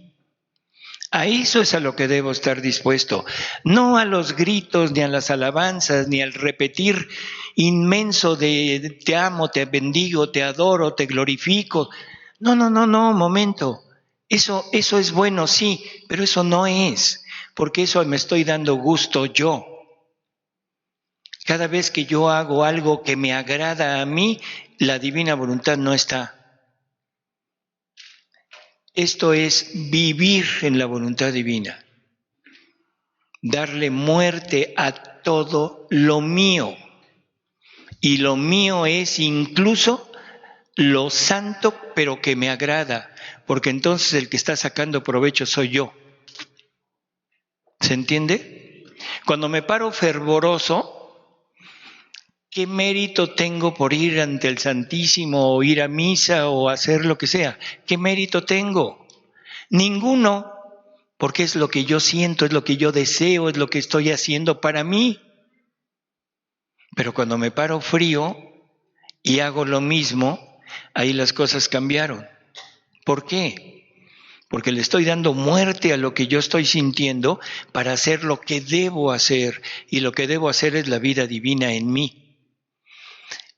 A eso es a lo que debo estar dispuesto, no a los gritos, ni a las alabanzas, ni al repetir inmenso de te amo, te bendigo, te adoro, te glorifico. No, momento. Eso es bueno, sí, pero eso no es, porque eso me estoy dando gusto yo. Cada vez que yo hago algo que me agrada a mí, la divina voluntad no está. Esto es vivir en la voluntad divina, darle muerte a todo lo mío. Y lo mío es incluso lo santo, pero que me agrada, porque entonces el que está sacando provecho soy yo. ¿Se entiende? Cuando me paro fervoroso, ¿qué mérito tengo por ir ante el Santísimo o ir a misa o hacer lo que sea? ¿Qué mérito tengo? Ninguno, porque es lo que yo siento, es lo que yo deseo, es lo que estoy haciendo para mí. Pero cuando me paro frío y hago lo mismo, ahí las cosas cambiaron. ¿Por qué? Porque le estoy dando muerte a lo que yo estoy sintiendo para hacer lo que debo hacer. Y lo que debo hacer es la vida divina en mí.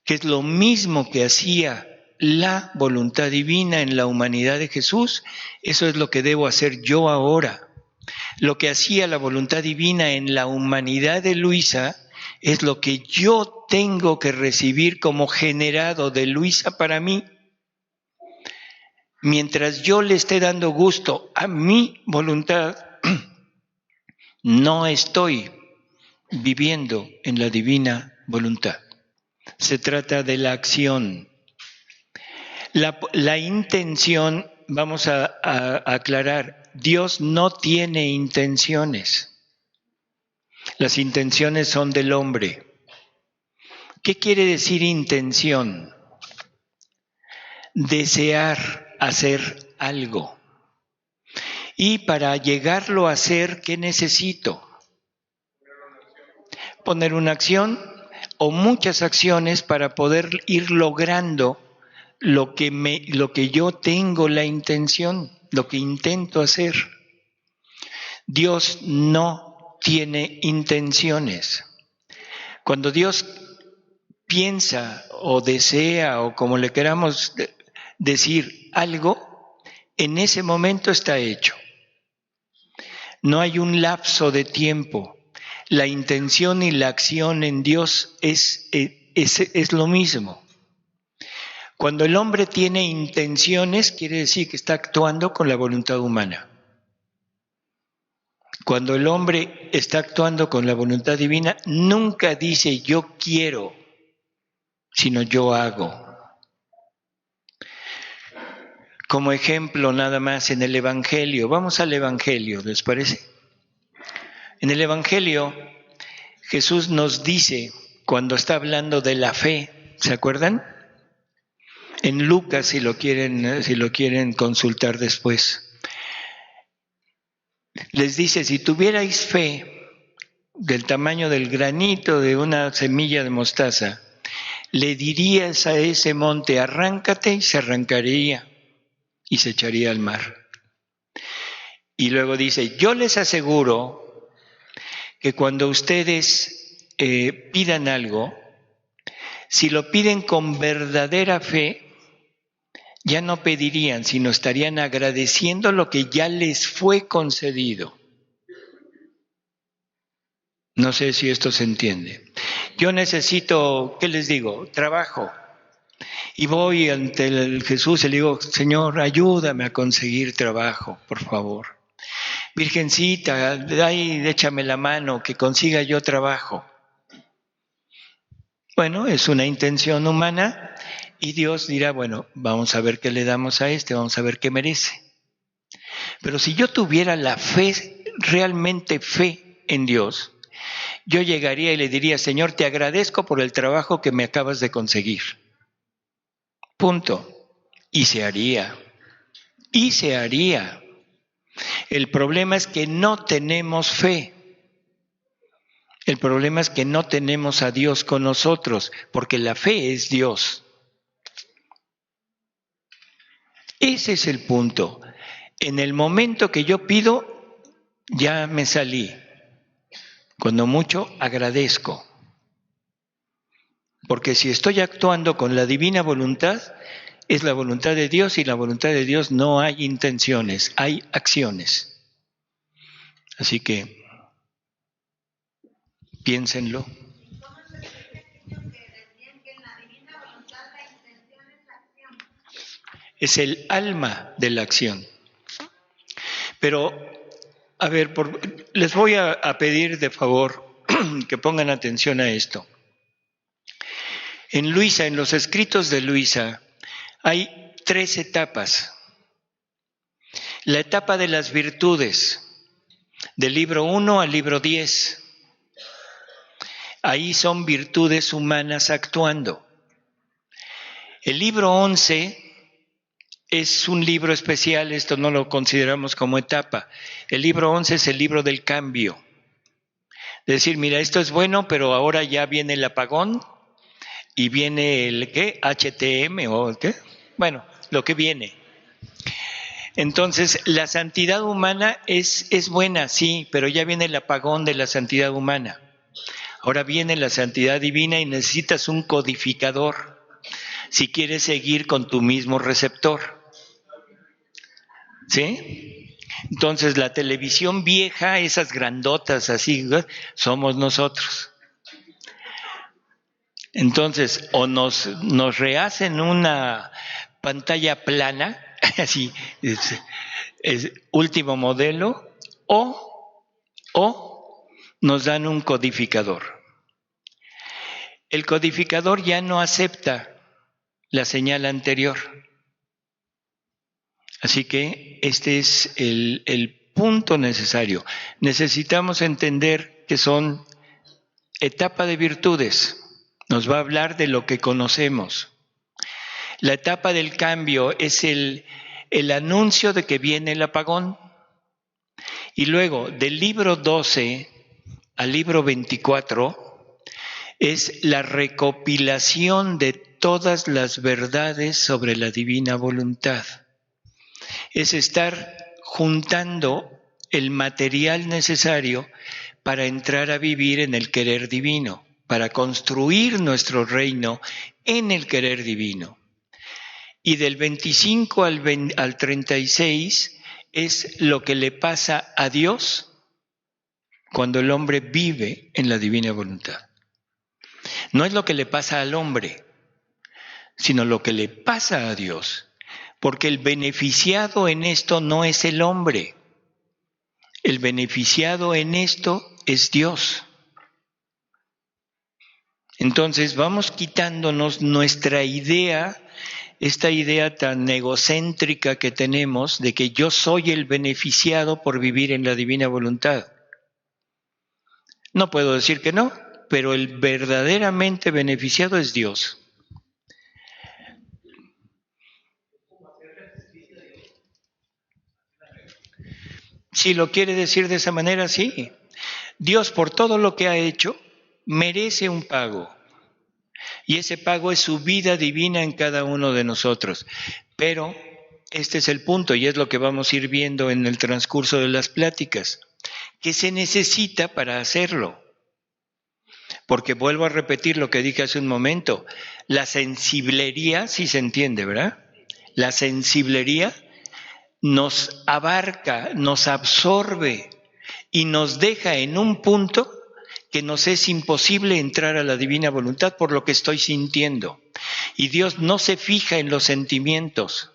Que es lo mismo que hacía la voluntad divina en la humanidad de Jesús. Eso es lo que debo hacer yo ahora. Lo que hacía la voluntad divina en la humanidad de Luisa es lo que yo tengo que recibir como generado de Luisa para mí. Mientras yo le esté dando gusto a mi voluntad, no estoy viviendo en la divina voluntad. Se trata de la acción. La intención, vamos a aclarar, Dios no tiene intenciones. Las intenciones son del hombre. ¿Qué quiere decir intención? Desear hacer algo. Y para llegarlo a hacer, ¿qué necesito? Poner una acción o muchas acciones para poder ir logrando lo que yo tengo la intención, lo que intento hacer. Dios no tiene intenciones. Cuando Dios piensa o desea o como le queramos decir algo, en ese momento está hecho. No hay un lapso de tiempo. La intención y la acción en Dios es lo mismo. Cuando el hombre tiene intenciones, quiere decir que está actuando con la voluntad humana. Cuando el hombre está actuando con la voluntad divina, nunca dice yo quiero, sino yo hago. Como ejemplo nada más en el Evangelio, vamos al Evangelio, ¿les parece? En el Evangelio Jesús nos dice, cuando está hablando de la fe, ¿se acuerdan? En Lucas, si lo quieren consultar después. Les dice, si tuvierais fe del tamaño del granito de una semilla de mostaza, le dirías a ese monte, arráncate, y se arrancaría y se echaría al mar. Y luego dice, yo les aseguro que cuando ustedes pidan algo, si lo piden con verdadera fe, ya no pedirían, sino estarían agradeciendo lo que ya les fue concedido. No sé si esto se entiende. Yo necesito, ¿qué les digo? Trabajo. Y voy ante el Jesús y le digo, Señor, ayúdame a conseguir trabajo, por favor. Virgencita, ahí échame la mano, que consiga yo trabajo. Bueno, es una intención humana y Dios dirá, bueno, vamos a ver qué le damos a este, vamos a ver qué merece. Pero si yo tuviera la fe, realmente fe en Dios, yo llegaría y le diría, Señor, te agradezco por el trabajo que me acabas de conseguir. Punto. Y se haría. Y se haría. El problema es que no tenemos fe. El problema es que no tenemos a Dios con nosotros, porque la fe es Dios. Ese es el punto. En el momento que yo pido, ya me salí. Cuando mucho, agradezco. Porque si estoy actuando con la divina voluntad, es la voluntad de Dios, y la voluntad de Dios no hay intenciones, hay acciones. Así que piénsenlo. Es el alma de la acción. Pero, a ver, les voy a pedir de favor que pongan atención a esto. En Luisa, en los escritos de Luisa, hay 3 etapas. La etapa de las virtudes, del libro 1 al libro 10. Ahí son virtudes humanas actuando. El libro 11 es un libro especial, esto no lo consideramos como etapa. El libro 11 es el libro del cambio. Es decir, mira, esto es bueno, pero ahora ya viene el apagón y viene el ¿qué? HTM o ¿qué? Bueno, lo que viene. Entonces, la santidad humana es buena, sí, pero ya viene el apagón de la santidad humana. Ahora viene la santidad divina y necesitas un codificador si quieres seguir con tu mismo receptor. ¿Sí? Entonces, la televisión vieja, esas grandotas así, somos nosotros. Entonces, o nos rehacen una pantalla plana, así, es último modelo, o nos dan un codificador. El codificador ya no acepta la señal anterior. Así que este es el punto necesario. Necesitamos entender que son etapa de virtudes. Nos va a hablar de lo que conocemos. La etapa del cambio es el anuncio de que viene el apagón. Y luego, del libro 12 al libro 24, es la recopilación de todas las verdades sobre la divina voluntad. Es estar juntando el material necesario para entrar a vivir en el querer divino. para construir nuestro reino en el querer divino. Y del 25 al 36 es lo que le pasa a Dios cuando el hombre vive en la divina voluntad. No es lo que le pasa al hombre, sino lo que le pasa a Dios. Porque el beneficiado en esto no es el hombre. El beneficiado en esto es Dios. Entonces vamos quitándonos nuestra idea, esta idea tan egocéntrica que tenemos de que yo soy el beneficiado por vivir en la divina voluntad. No puedo decir que no, pero el verdaderamente beneficiado es Dios. Si lo quiere decir de esa manera, sí. Dios, por todo lo que ha hecho, merece un pago. Y ese pago es su vida divina en cada uno de nosotros. Pero este es el punto, y es lo que vamos a ir viendo en el transcurso de las pláticas. ¿Qué se necesita para hacerlo? Porque vuelvo a repetir lo que dije hace un momento. La sensiblería, sí se entiende, ¿verdad? La sensiblería nos abarca, nos absorbe y nos deja en un punto que nos es imposible entrar a la divina voluntad por lo que estoy sintiendo. Y Dios no se fija en los sentimientos.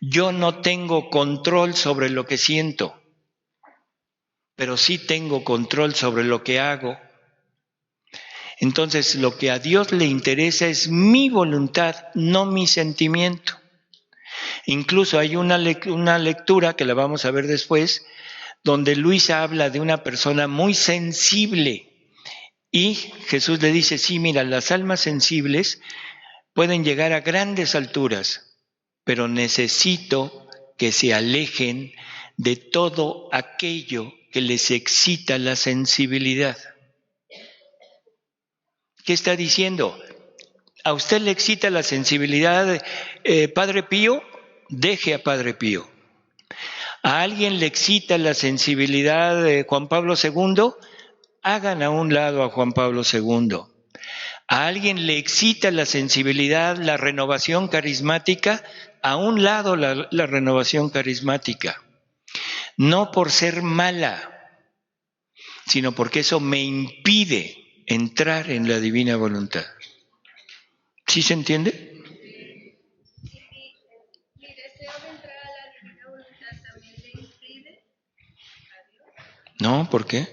Yo no tengo control sobre lo que siento, pero sí tengo control sobre lo que hago. Entonces, lo que a Dios le interesa es mi voluntad, no mi sentimiento. Incluso hay una lectura que la vamos a ver después, donde Luisa habla de una persona muy sensible. Y Jesús le dice, sí, mira, las almas sensibles pueden llegar a grandes alturas, pero necesito que se alejen de todo aquello que les excita la sensibilidad. ¿Qué está diciendo? ¿A usted le excita la sensibilidad Padre Pío? Deje a Padre Pío. ¿A alguien le excita la sensibilidad de Juan Pablo II? Hagan a un lado a Juan Pablo II. ¿A alguien le excita la sensibilidad, la renovación carismática? A un lado la renovación carismática. No por ser mala, sino porque eso me impide entrar en la divina voluntad. ¿Sí se entiende? ¿Mi deseo de entrar a la divina voluntad también le impide a Dios? No, ¿por qué?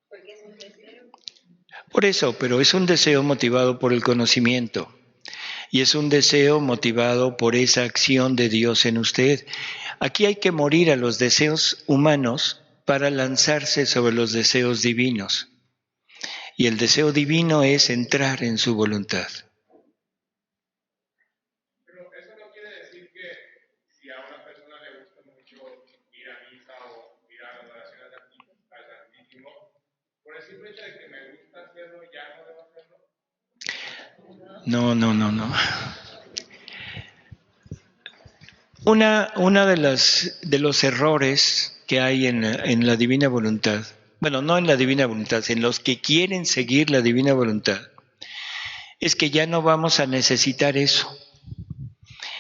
Porque es un deseo. Por eso, pero es un deseo motivado por el conocimiento. Y es un deseo motivado por esa acción de Dios en usted. Aquí hay que morir a los deseos humanos para lanzarse sobre los deseos divinos. Y el deseo divino es entrar en su voluntad. Pero eso no quiere decir que si a una persona le gusta mucho ir a misa o ir a la adoración al Santísimo, por el simple hecho de que me gusta hacerlo, ya no debo hacerlo. No. Una de los errores que hay en la divina voluntad, bueno, no en la divina voluntad, en los que quieren seguir la divina voluntad, es que ya no vamos a necesitar eso.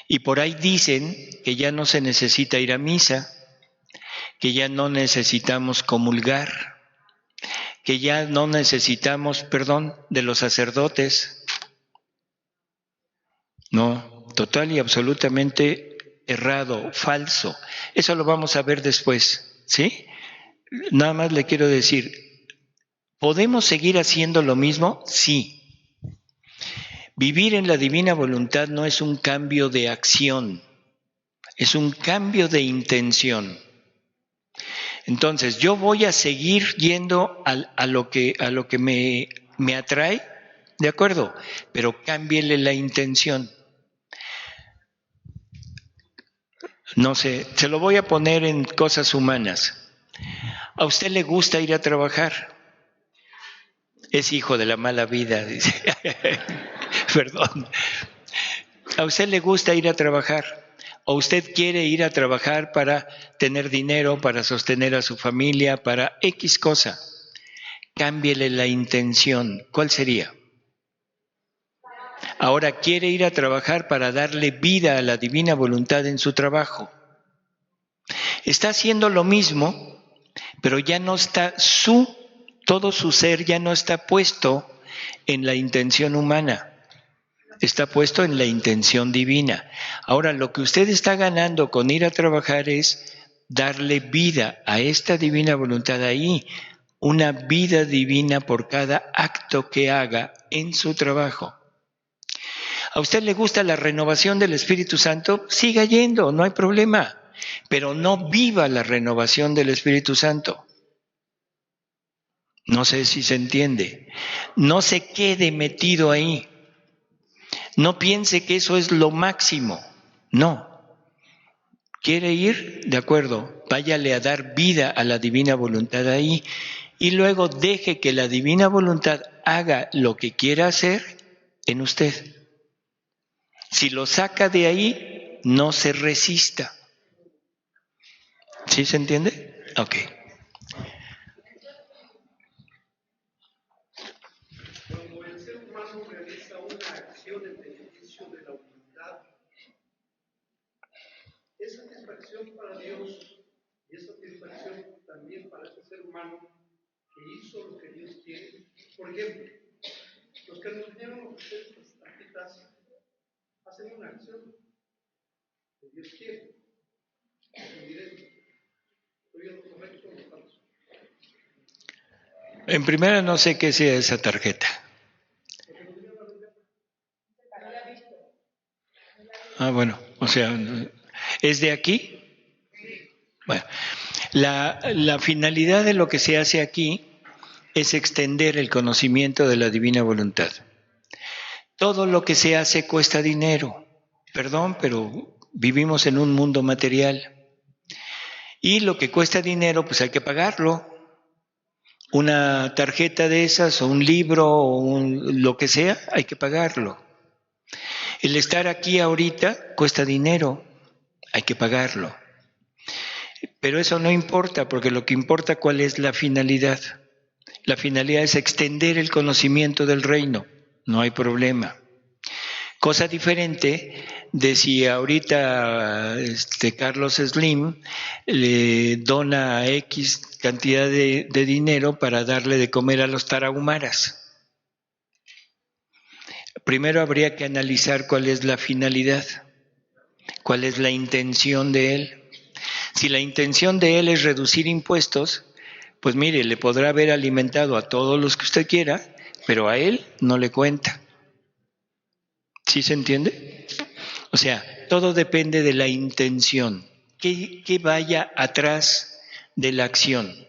Y por ahí dicen que ya no se necesita ir a misa, que ya no necesitamos comulgar, que ya no necesitamos perdón de los sacerdotes. No, total y absolutamente errado, falso. Eso lo vamos a ver después, ¿sí? Nada más le quiero decir, ¿podemos seguir haciendo lo mismo? Sí. Vivir en la divina voluntad no es un cambio de acción, es un cambio de intención. Entonces, yo voy a seguir yendo a lo que me atrae, ¿de acuerdo? Pero cámbiele la intención. No sé, se lo voy a poner en cosas humanas. ¿A usted le gusta ir a trabajar? Es hijo de la mala vida, dice. Perdón. ¿A usted le gusta ir a trabajar? ¿O usted quiere ir a trabajar para tener dinero, para sostener a su familia, para X cosa? cámbiele la intención. ¿Cuál sería? Ahora quiere ir a trabajar para darle vida a la divina voluntad en su trabajo. Está haciendo lo mismo, pero ya no está todo su ser ya no está puesto en la intención humana, está puesto en la intención divina. Ahora, lo que usted está ganando con ir a trabajar es darle vida a esta divina voluntad ahí, una vida divina por cada acto que haga en su trabajo. ¿A usted le gusta la renovación del Espíritu Santo? Siga yendo, no hay problema, pero no viva la renovación del Espíritu Santo. No sé si se entiende. No se quede metido ahí. No piense que eso es lo máximo. No. ¿Quiere ir? De acuerdo. Váyale a dar vida a la divina voluntad ahí. Y luego deje que la divina voluntad haga lo que quiera hacer en usted. Si lo saca de ahí, no se resista. ¿Sí se entiende? Ok. Cuando el ser humano realiza una acción en beneficio de la humanidad, es satisfacción para Dios y es satisfacción también para ese ser humano que hizo lo que Dios quiere. Por ejemplo, los que nos vinieron a ofrecer estas tarjetas hacen una acción que Dios quiere. ¿Estoy en lo correcto o no falso? En primera, no sé qué sea esa tarjeta. Ah, bueno, o sea, ¿es de aquí? Bueno, la finalidad de lo que se hace aquí es extender el conocimiento de la divina voluntad. Todo lo que se hace cuesta dinero. Perdón, pero vivimos en un mundo material. Y lo que cuesta dinero, pues hay que pagarlo. Una tarjeta de esas, o un libro, o lo que sea, hay que pagarlo. El estar aquí ahorita cuesta dinero, hay que pagarlo. Pero eso no importa, porque lo que importa cuál es la finalidad. La finalidad es extender el conocimiento del reino, no hay problema. Cosa diferente de si ahorita Carlos Slim le dona X cantidad de dinero para darle de comer a los tarahumaras. Primero habría que analizar cuál es la finalidad, cuál es la intención de él. Si la intención de él es reducir impuestos, pues mire, le podrá haber alimentado a todos los que usted quiera, pero a él no le cuenta. ¿Sí se entiende? O sea, todo depende de la intención, que vaya atrás de la acción.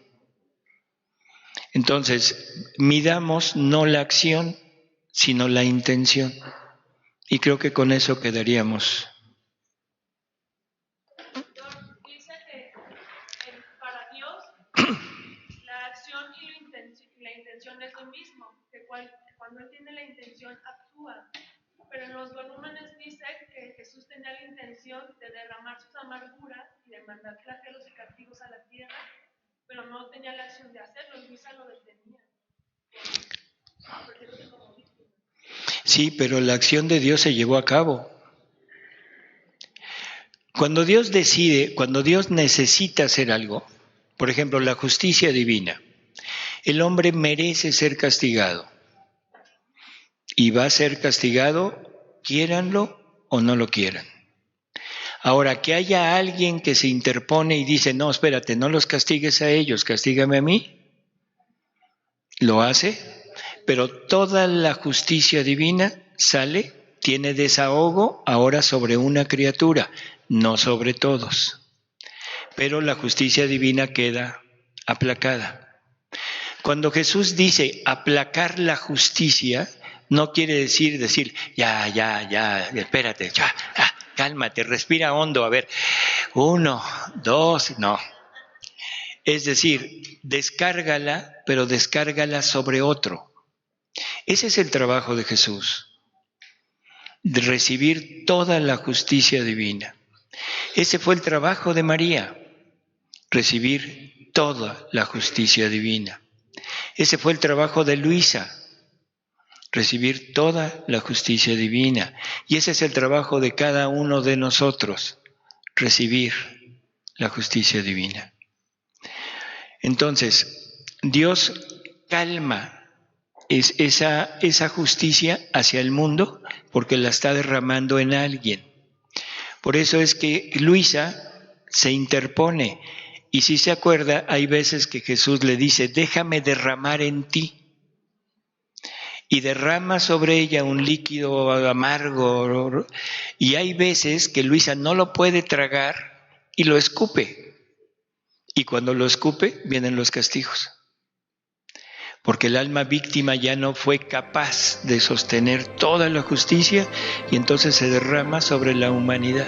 Entonces, midamos no la acción, sino la intención. Y creo que con eso quedaríamos. Dice que para Dios la acción y la intención es lo mismo, que cuando Él tiene la intención actúa. Pero en los volúmenes dice que Jesús tenía la intención de derramar sus amarguras y de mandar flagelos y castigos a la tierra, pero no tenía la acción de hacerlo, Luisa lo detenía. Sí, pero la acción de Dios se llevó a cabo. Cuando Dios decide, cuando Dios necesita hacer algo, por ejemplo, la justicia divina, el hombre merece ser castigado. Y va a ser castigado, quiéranlo o no lo quieran. Ahora, que haya alguien que se interpone y dice, no, espérate, no los castigues a ellos, castígame a mí, lo hace, pero toda la justicia divina sale, tiene desahogo ahora sobre una criatura, no sobre todos. Pero la justicia divina queda aplacada. Cuando Jesús dice aplacar la justicia, no quiere decir, ya, espérate, cálmate, respira hondo, a ver, 1, 2, no. Es decir, descárgala, pero descárgala sobre otro. Ese es el trabajo de Jesús, de recibir toda la justicia divina. Ese fue el trabajo de María, recibir toda la justicia divina. Ese fue el trabajo de Luisa, recibir toda la justicia divina. Y ese es el trabajo de cada uno de nosotros, recibir la justicia divina. Entonces, Dios calma esa justicia hacia el mundo porque la está derramando en alguien. Por eso es que Luisa se interpone. Y si se acuerda, hay veces que Jesús le dice, déjame derramar en ti. Y derrama sobre ella un líquido amargo. Y hay veces que Luisa no lo puede tragar y lo escupe. Y cuando lo escupe, vienen los castigos. Porque el alma víctima ya no fue capaz de sostener toda la justicia y entonces se derrama sobre la humanidad.